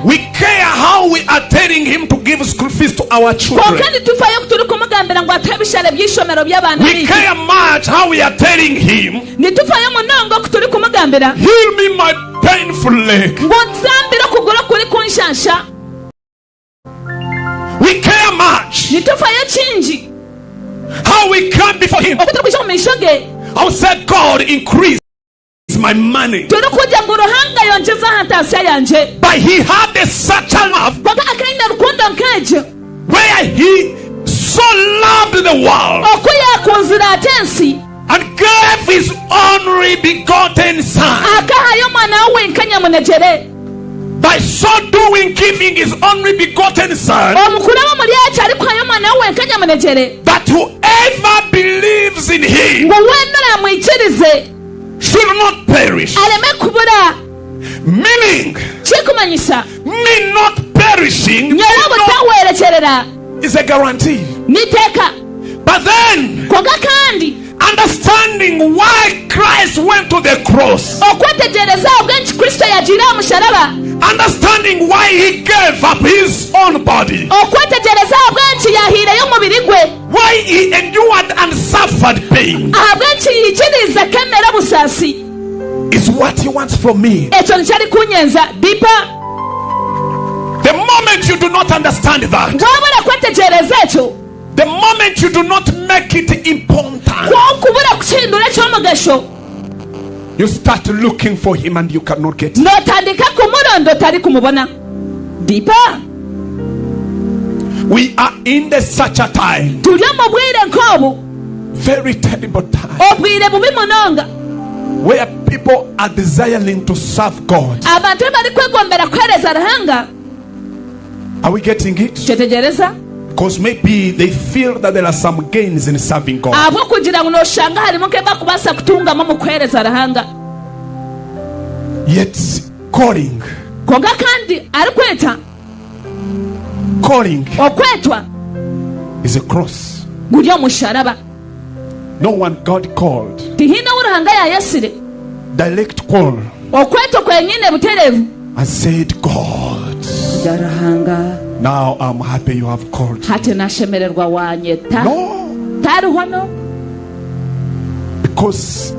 We care how we are telling him to give school fees to our children. We care much how we are telling him, heal me my painful leg. We care much how we come before him. I will say, God, increase my money. But he had such a love where he so loved the world and gave his only begotten son. By so doing, giving his only begotten son, that whoever believes in him should not perish. Meaning, me not perishing is a guarantee. But then, understanding why Christ went to the cross, understanding why he gave up his own body, why he endured and suffered pain, is what he wants from me. The moment you do not understand that, the moment you do not make it important, you start looking for him and you cannot get him. We are in such a time, very terrible time, where people are desiring to serve God. Are we getting it? Because maybe they feel that there are some gains in serving God. Yet calling is a cross. No one God called, direct call, and said, God, now I'm happy you have called. No. Because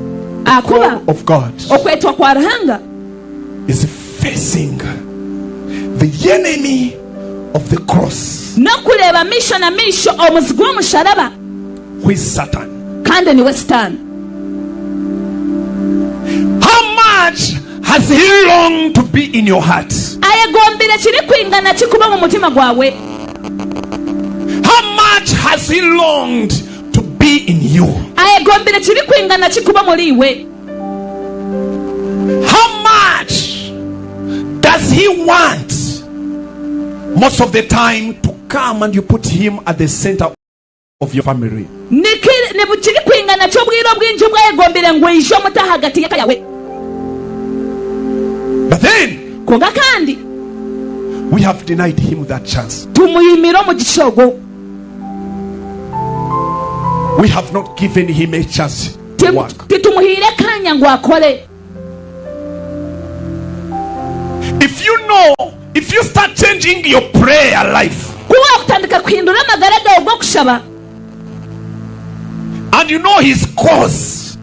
the call of God is facing the enemy of the cross, who is Satan. How much has he longed to be in your heart? How much has he longed to be in you? How much does he want most of the time to come and you put him at the center of your family? But then we have denied him that chance. We have not given him a chance to work. If you start changing your prayer life, and you know his cause,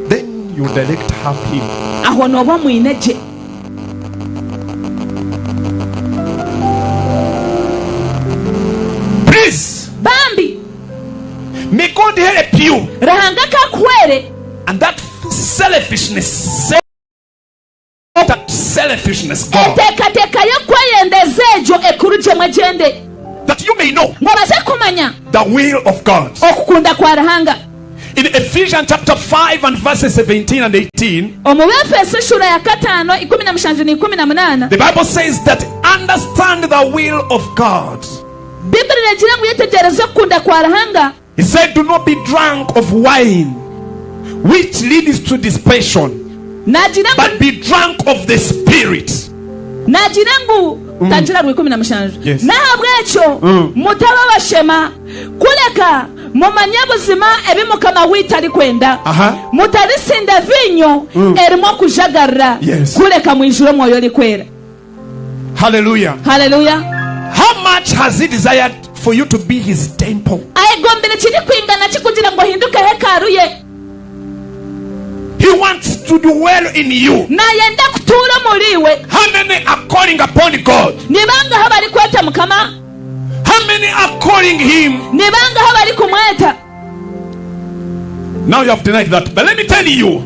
then you direct have him. Please, Bambi, may God help you. And that selfishness, God, that you may know the will of God. In Ephesians chapter 5 and verses 17 and 18, the Bible says that understand the will of God. He said, do not be drunk of wine, which leads to dissipation, but be drunk of the Spirit. Yes. nyamuneka mumanye buzima ebimukama witali kwenda mutalisinda vinyo erimo kujagarra kuleka mwijuro mwoyo likwera. Hallelujah. Hallelujah. How much has he desired for you to be his temple? Ayigombere kiri kwingana kikugira ngo hinduke hekaru ye. He wants to dwell in you. Na yenda kutura muriwe. How many are calling upon God? Nibanga habari kweta mukama? How many are calling him? Nibanga habari kumweta? Now you have denied that, but let me tell you,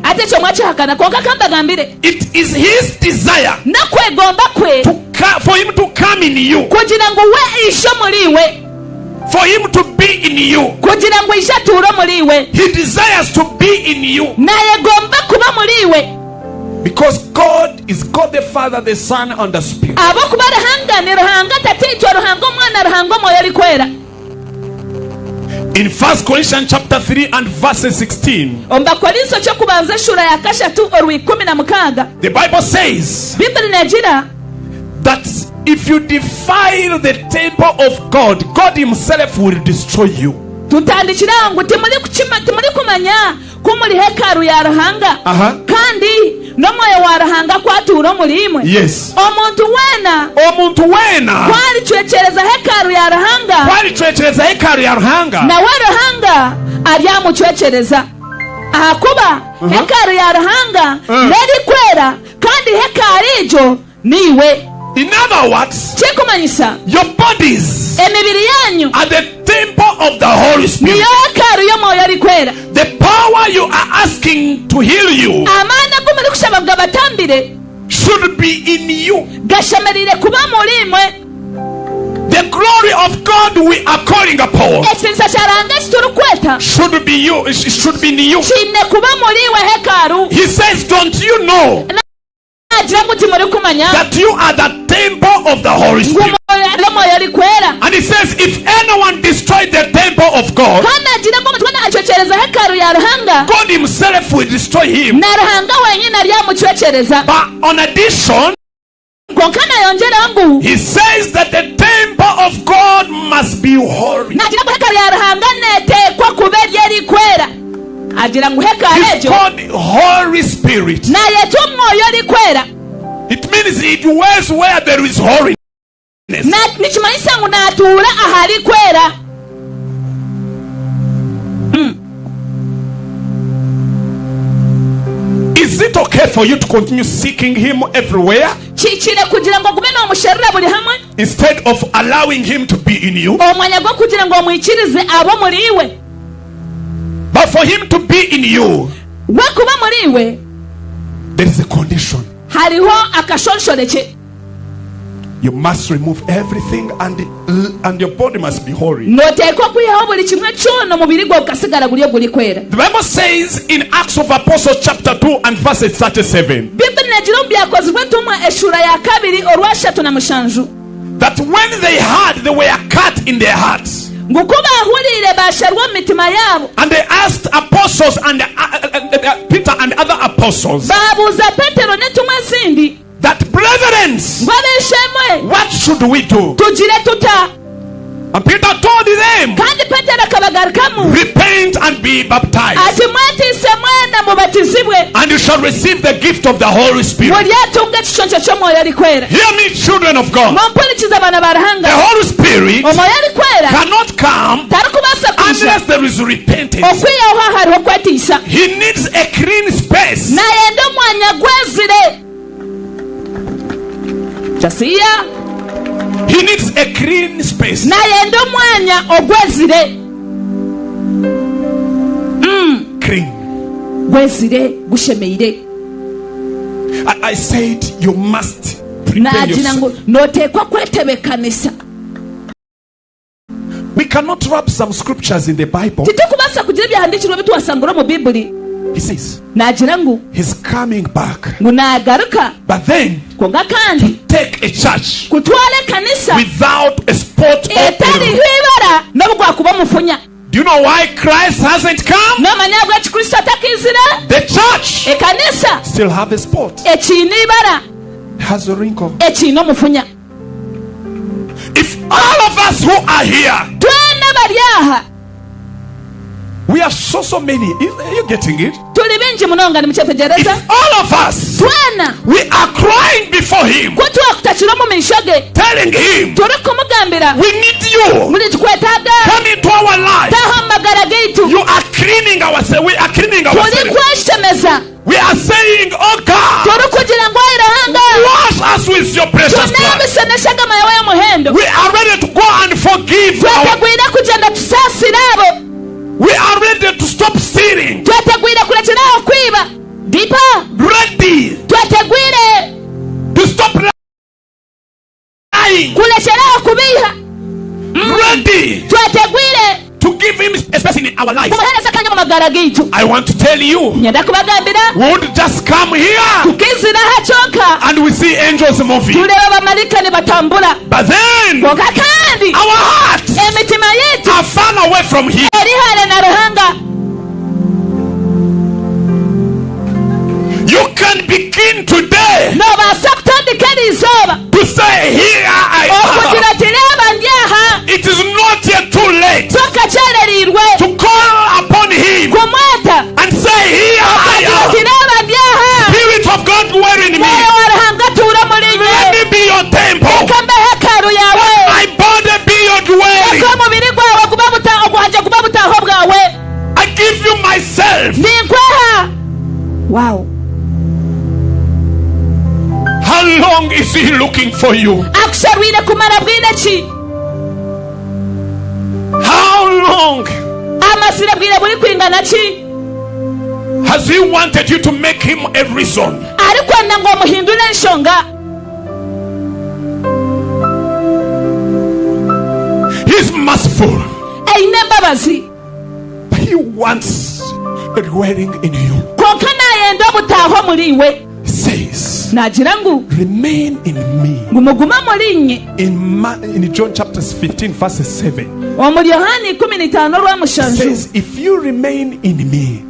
it is his desire for him to come in you, for him to be in you. He desires to be in you, because God is God the Father, the Son, and the Spirit. In 1 Corinthians chapter 3 and verse 16, the Bible says that if you defile the temple of God, God himself will destroy you. Yes. Omuntu wena kwalichwechereza hekaru ya ruhanga na waruhanga alyamuchwechereza akuba hekaru ya ruhanga neri kwera kandi hekaru ijo niwe. In other words, your bodies are the temple of the Holy Spirit. The power you are asking to heal you should be in you. The glory of God we are calling upon should be you. It should be in you. He says, don't you know that you are the temple of the Holy Spirit? And he says, if anyone destroyed the temple of God, God himself will destroy him. But on addition, he says that the temple of God must be holy. It's called Holy Spirit. It means it dwells where there is holiness. Is it okay for you to continue seeking him everywhere instead of allowing him to be in you? But for him to be in you, there is a condition. You must remove everything and your body must be holy. The Bible says in Acts of Apostles chapter 2 and verse 37 that when they heard, they were cut in their hearts. And they asked apostles and Peter and other apostles that, brethren, what should we do? And Peter told them, repent and be baptized, and you shall receive the gift of the Holy Spirit. Hear me, children of God. The Holy Spirit cannot come unless there is repentance. He needs a clean space. He needs a clean space. Clean. I said you must prepare yourself. We cannot wrap some scriptures in the Bible. He says he's coming back, but then to take a church without a spot or do you know why Christ hasn't come? The church still have a spot, has a wrinkle. If all of us who are here We are so many. Are you getting it? If all of us, we are crying before him, telling him, we need you. Come into our life. You are cleaning ourselves. We are cleaning ourselves. We are saying, oh God, wash us with your precious blood. We are ready to go and forgive. We are ready to stop stealing. Ready to stop lying. Ready to give him space in our life. I want to tell you, won't just come here and we see angels moving. But then our hearts are far away from him. You can begin today to say, here I am. It is not yet too late to call upon him and say, here I am. Spirit of God dwell in me. Let me be your temple. Let my body be your dwelling. I give you myself. Wow. How long is he looking for you? How long has he wanted you to make him a reason? He's merciful, but he wants a dwelling in you. Says, remain in me. In John chapter 15 verse 7, says, if you remain in me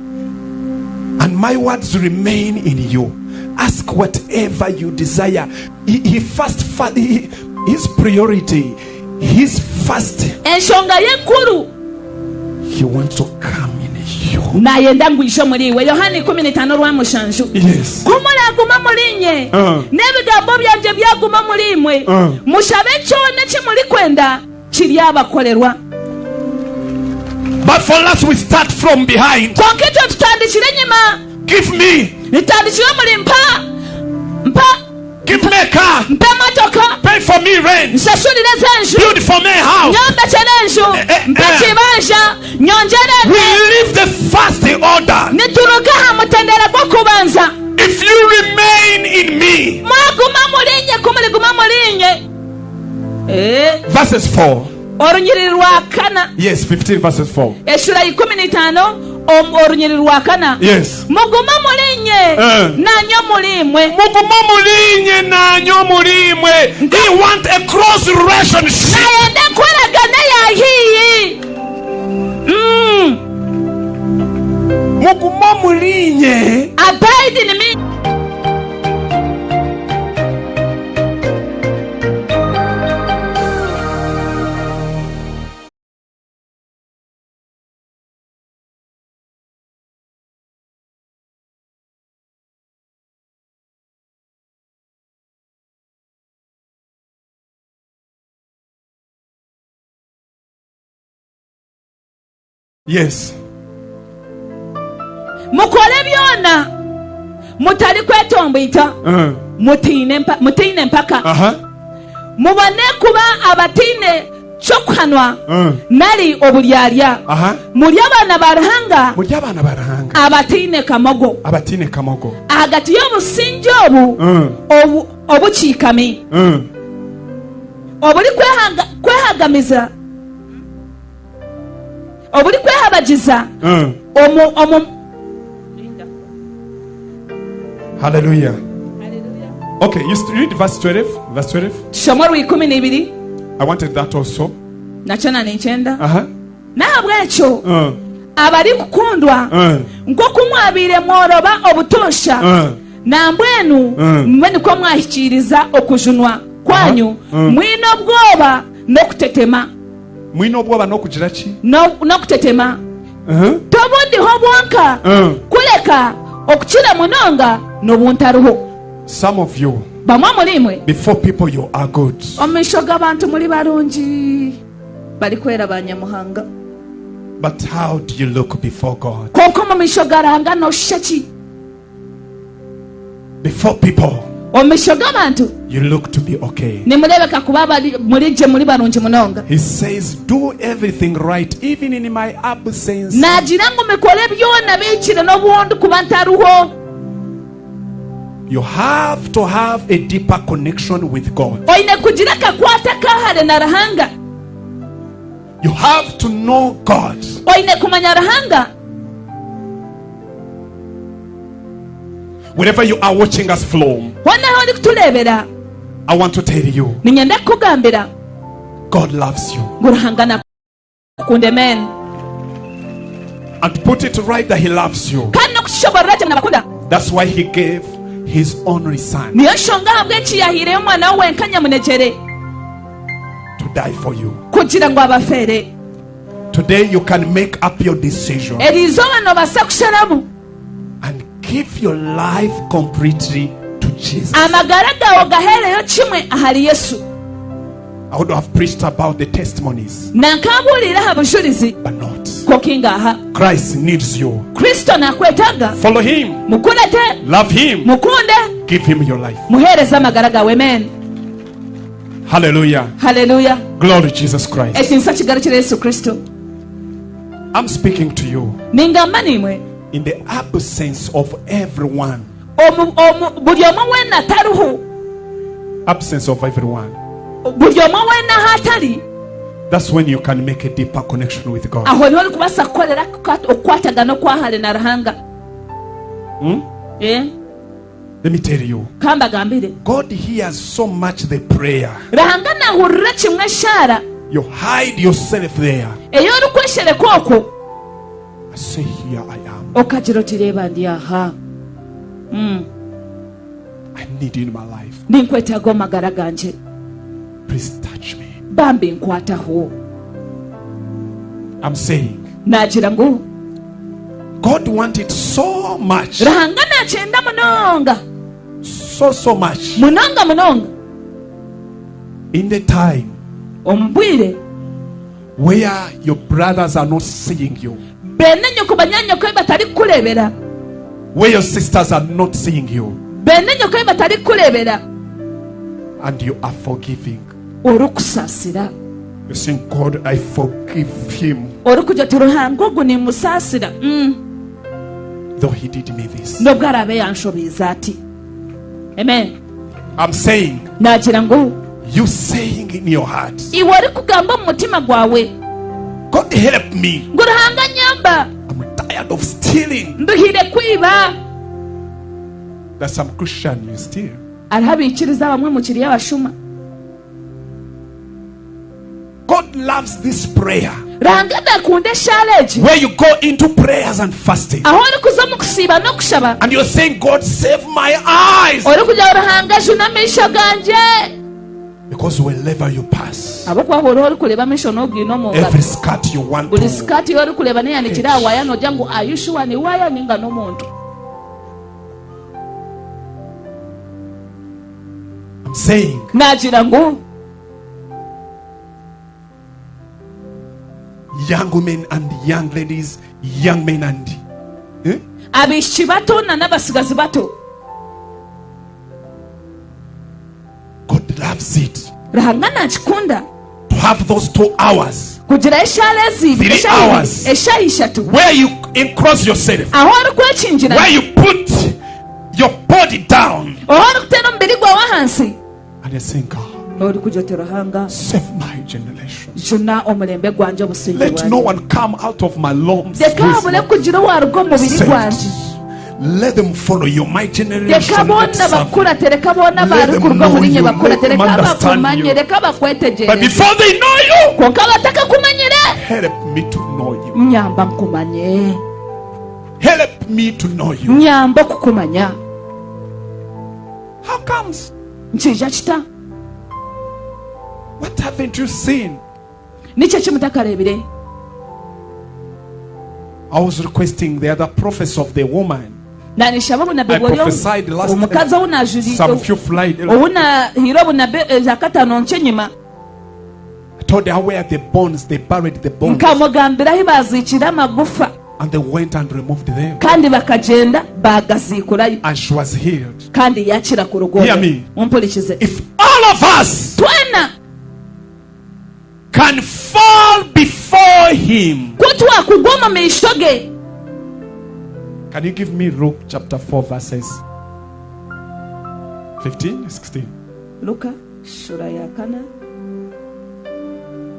and my words remain in you, ask whatever you desire. His priority, his first, he wants to come in you. nayenda ngwisho muliwe. Yohani 15:7. Yes. Kumulaguma mulinye n'ebigambo byanje byaguma mulimwe mushabe kyona kimuli kwenda kiri abakolerwa. But for us we start from behind. Konkito tutandikire nyuma. Give me. Nitandikire muri mpa. Give me a car. Pay for me rent. Build for me a house. We leave the first order. If you remain in me. Verses 4. Yes, 15 verses 4. Yes. Muguma mulinye nanyo mulimwe. He want a close relationship. Muguma mulinye. Abide in me. Yes. Mukole byona mutali kwetombita mutine mpaka mubone kuba abatine chokhanwa nali obulyalya muri abana barahanga abatine kamogo agati y'obusinjo obuchikami obuli kwehagamiza obuli kwehabagiza Hallelujah. Okay, you read verse 12. Verse 12. I wanted that also. Nahabwekyo abali kukundwa nkokumwabire mworoba obutosha nambwenu mmeni kwa mwahikiriza okujunwa kwanyu mwino bwoba nokutetema mwino bwoba nokugira ki nokutetema tobuddiho bwonka kuleka okukira munonga n'obuntaruho. Some of you, bamwe mulimwe, before people you are good. Omisho g'abantu muli balungi bali kwera banyamuhanga. But how do you look before God? Koko mumisho garanga no sheki. Before people, omisho g'abantu, you look to be okay. Nimulebeka kuba mulije muli balungi munonga. He says, do everything right even in my absence. Nagira ngo mukole byonna bikire n'obundi kuba ntaruho. You have to have a deeper connection with God. Oine kugira kakwata kahare na rahanga. You have to know God. Oine kumanya rahanga. Wherever you are watching us from, I want to tell you, God loves you. And to put it right that He loves you, that's why He gave His only Son to die for you. Today you can make up your decision and give your life completely to Jesus. I would have preached about the testimonies, but not. Christ needs you. Follow Him. Love Him. Give Him your life. Hallelujah. Hallelujah. Glory to Jesus Christ. I'm speaking to you in the absence of everyone. Absence of everyone. That's when you can make a deeper connection with God. Let me tell you, God hears so much the prayer. You hide yourself there. I say, here I am. I need you in my life. Please touch me. I'm saying, God wanted so much, so much, in the time where your brothers are not seeing you, where your sisters are not seeing you, and you are forgiving. You're saying, God, I forgive him, though he did me this. Amen. I'm saying, you saying in your heart, God help me, I'm tired of stealing. There's some Christian you steal. God loves this prayer, where you go into prayers and fasting, and you're saying, God, save my eyes, because wherever you pass, every skirt you want to, I'm saying, young women and young ladies, young men and God loves it to have those 2 hours, 3 hours, where you encroach yourself, where you put your body down, and you sing, God, save my generation. Let no one come out of my loins. Let them follow you, my generation. Let them know you. Let them understand you. But before they know you, help me to know you. Help me to know you. How comes? What haven't you seen? I was requesting the other prophets of the woman. I prophesied last some few flight. I told her where the bones, they buried the bones. And they went and removed them. And she was healed. Hear me. If all of us can fall before him, can you give me Luke chapter 4 verses 15, 16? Luka sura ya kana.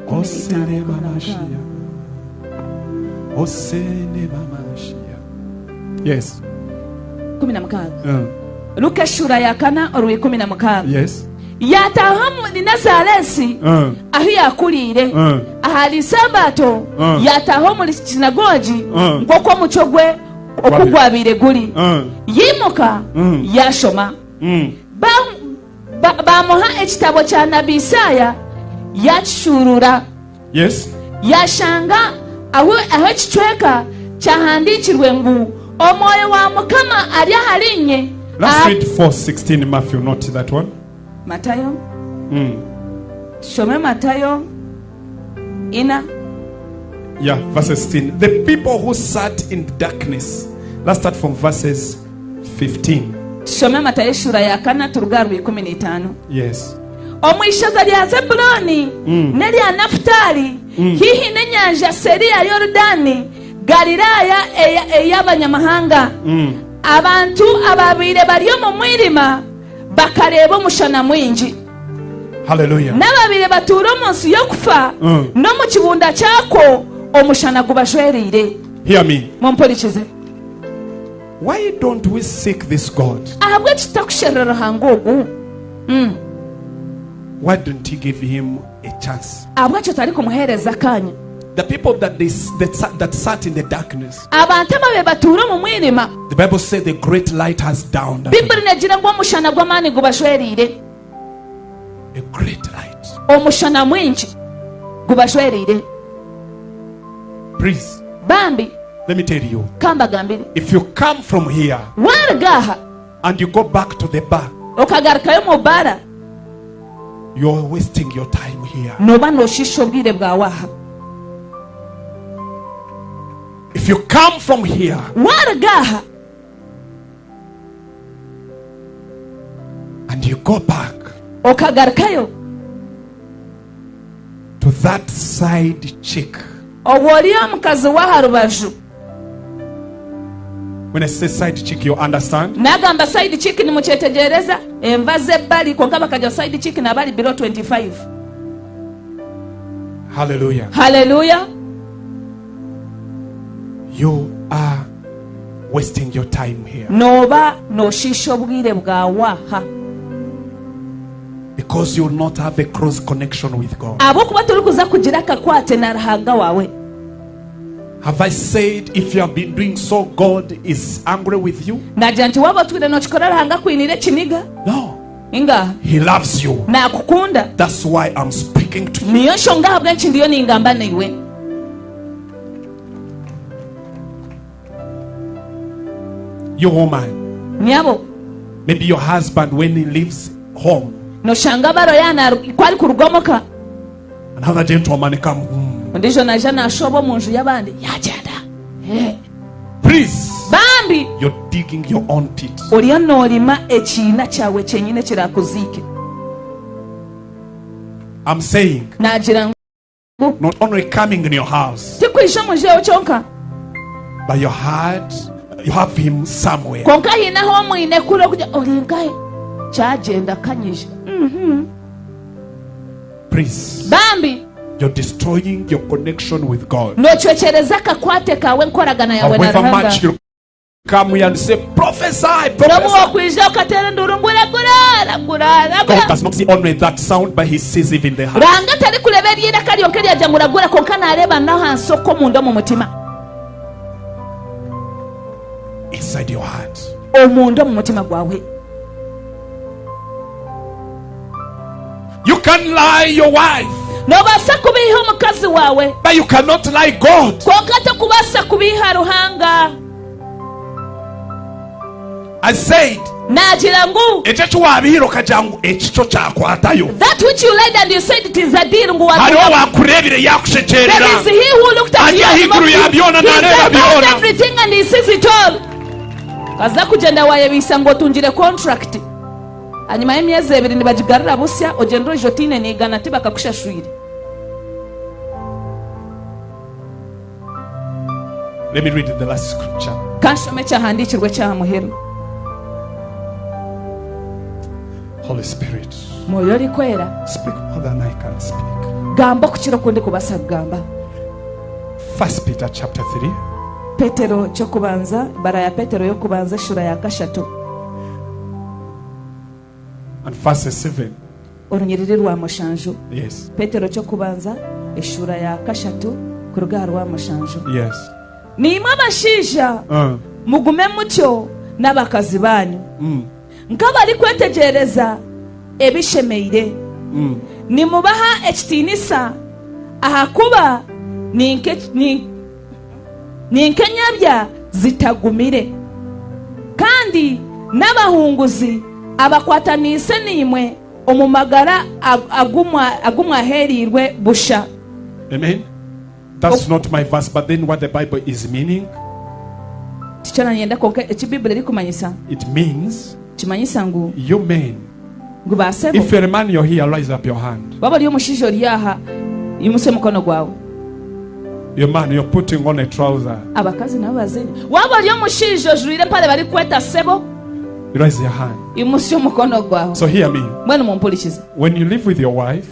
Osene mamashia. Osene mamashia. Yes. 16. Luka sura ya kana orwe 16. Yes. Yatahamu ni Nazaresi aho yakulire ahali sabato yatahamu li sinagogi ngoko mucogwe okugwabire guli yimuka yashoma bamuha ekitabo kya nabi Isaya yakishurura. Yes. Yashanga aho ekicweka kyahandikirwe ngu omwoyo wa Mukama ali ahalinye. Let's read 4:16 Matthew, not that one. Matayo. Shome Matayo ina. Yeah, verse 16. The people who sat in darkness. Let's start from verses 15. Shome Matayo shura ya kana turugaru 15. Yes. Omwishaza lya Zebuloni nelya Naftali hihi n'enyanja seri ya Yordani Galilaya ey'abanyamahanga abantu ababire bali mu mwirima bakareba omushana mwingi. Hallelujah. N'ababire batuura mu nsi y'okufa no mu kibunda kyako omushana gubashwerire. Hear me. Mumpurikize. Why don't we seek this God? Ahabwe tutakusherera hango ogu. Why don't he give him a chance? Ahabwe tutali kumuhereza kanya. The people that sat in the darkness. Abantu ababe batuura mu mwirima. The Bible says the great light has dawned. Bibiri negira ngo omushana gw'amaani gubashwerire. A great light. Omushana mwingi gubashwerire. Please. Bambi. Let me tell you. Kamba gambiri. If you come from here and you go back to the bar, okagarukayo mu bara, you're wasting your time here. Noba noshisha obwire bwawe aha. If you come from here and you go back okagarukayo to that side chick. Omukazi wa harubaju. When I say side chick, you understand? Nagamba side chick ni mukyetegereza enva z'ebbali konka bakaja side chick n'abali below 25. Hallelujah. Hallelujah. You are wasting your time here. Noba noshisha obwire bwawe aha. Because you will not have a close connection with God. Abokuba tulikuza kugira kakwate na ruhanga wawe. Have I said if you have been doing so, God is angry with you? Najanti waba tuwile nochikora ruhanga kuinire chiniga? No. Inga. He loves you. Na kukunda. That's why I'm speaking to you. Niyo shonga habwenchi ndiyo ni ingamba na iwe. Your woman. Nyabo. Maybe your husband when he leaves home. No shanga baro yana kwali kurugomoka. Another gentleman come. Ndijo najana ashobo munju yabandi yagenda. Please. Bambi. You're digging your own pit. Oliyo nolima ekina kyawe kyenyine kirakuzike. I'm saying. Nagira not only coming in your house. Tikwisha munju chonka. But your heart, you have him somewhere. Konka hina ho mwine kule kuja olingaye. Chagenda kanyije. Please. Bambi. You're destroying your connection with God. No chwechereza kakwate kawe nkoragana yawe na However much you come here and say prophesy, prophesy. God does not see only that sound, but he sees even the heart. Inside your heart. You can lie your wife. nobasa kubiha omukazi wawe. But you cannot lie God. Kwokata kubasa kubiha ruhanga. I said, that which you laid and you said it is a deal. There is he who looked at you and he knows everything and he sees it all. Kaza kugenda wayebisa ngo tunjire contract. Anyuma y'emyezi 2 nibagigarira busya ogendo jotine nigana tibaka kushashwire. Let me read the last scripture. Kanshome cyahandikirwe cya muhero. Holy Spirit, moyo likwera, speak more than I can speak. Gamba kukira kundi kubasa gamba. 1 Peter chapter 3. Petero cyo kubanza, bara ya Petero yo kubanza shura ya kashatu. And verse 7. Orunyiriri rwa mushanju. Yes. Petero cyo kubanza eshura ya kashatu kuruga rwa mushanju. Yes. Nimwe abashija mugume mucyo n'abakazi banyu. Nkabali kwetegereza ebishemeire. Nimubaha ekitinisa ahakuba ninkenyabya zitagumire. Kandi n'abahunguzi abakwatanise nimwe omumagara agumwa herirwe busha. Amen. That's not my verse, but then what the Bible is meaning, it means you men, if you're a man, you're here, raise up your hand. Your man, you're putting on a trouser. Raise your hand. So hear me. When you live with your wife,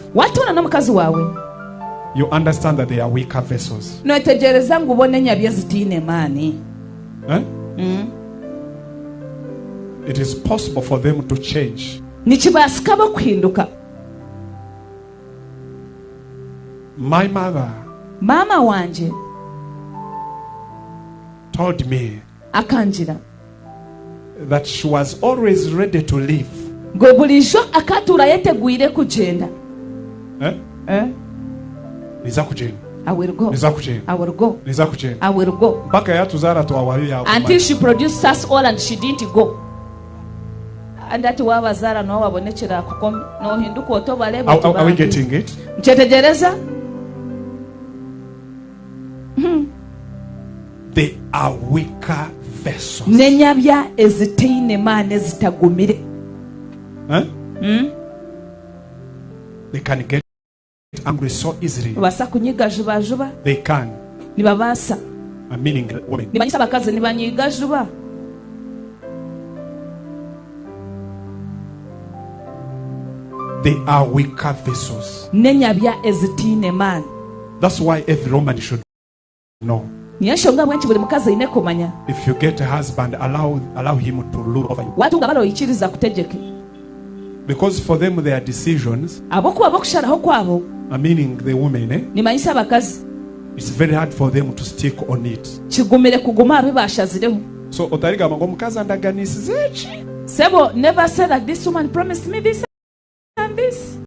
you understand that they are weaker vessels. It is possible for them to change. My mother told me that she was always ready to leave. I will go. I will go. I will go. Until she produced us all and she didn't go. And that wabazara no wabonekera kukom no hinduko otobale batu. Are we getting it? Mchetegereza? They are weaker vessels. Nenyabya eziteine mane zitagumire. They can get angry so easily. Basa kunyiga juba juba. They can. Nibabasa. I'm meaning women. Nibanyisa bakazi nibanyiga juba. They are weaker vessels. Nenyabya ezitine man. That's why every woman should know. If you get a husband, allow him to rule over you. Because for them, their decisions, meaning the women, it's very hard for them to stick on it. So Sebo never said that this woman promised me this and this.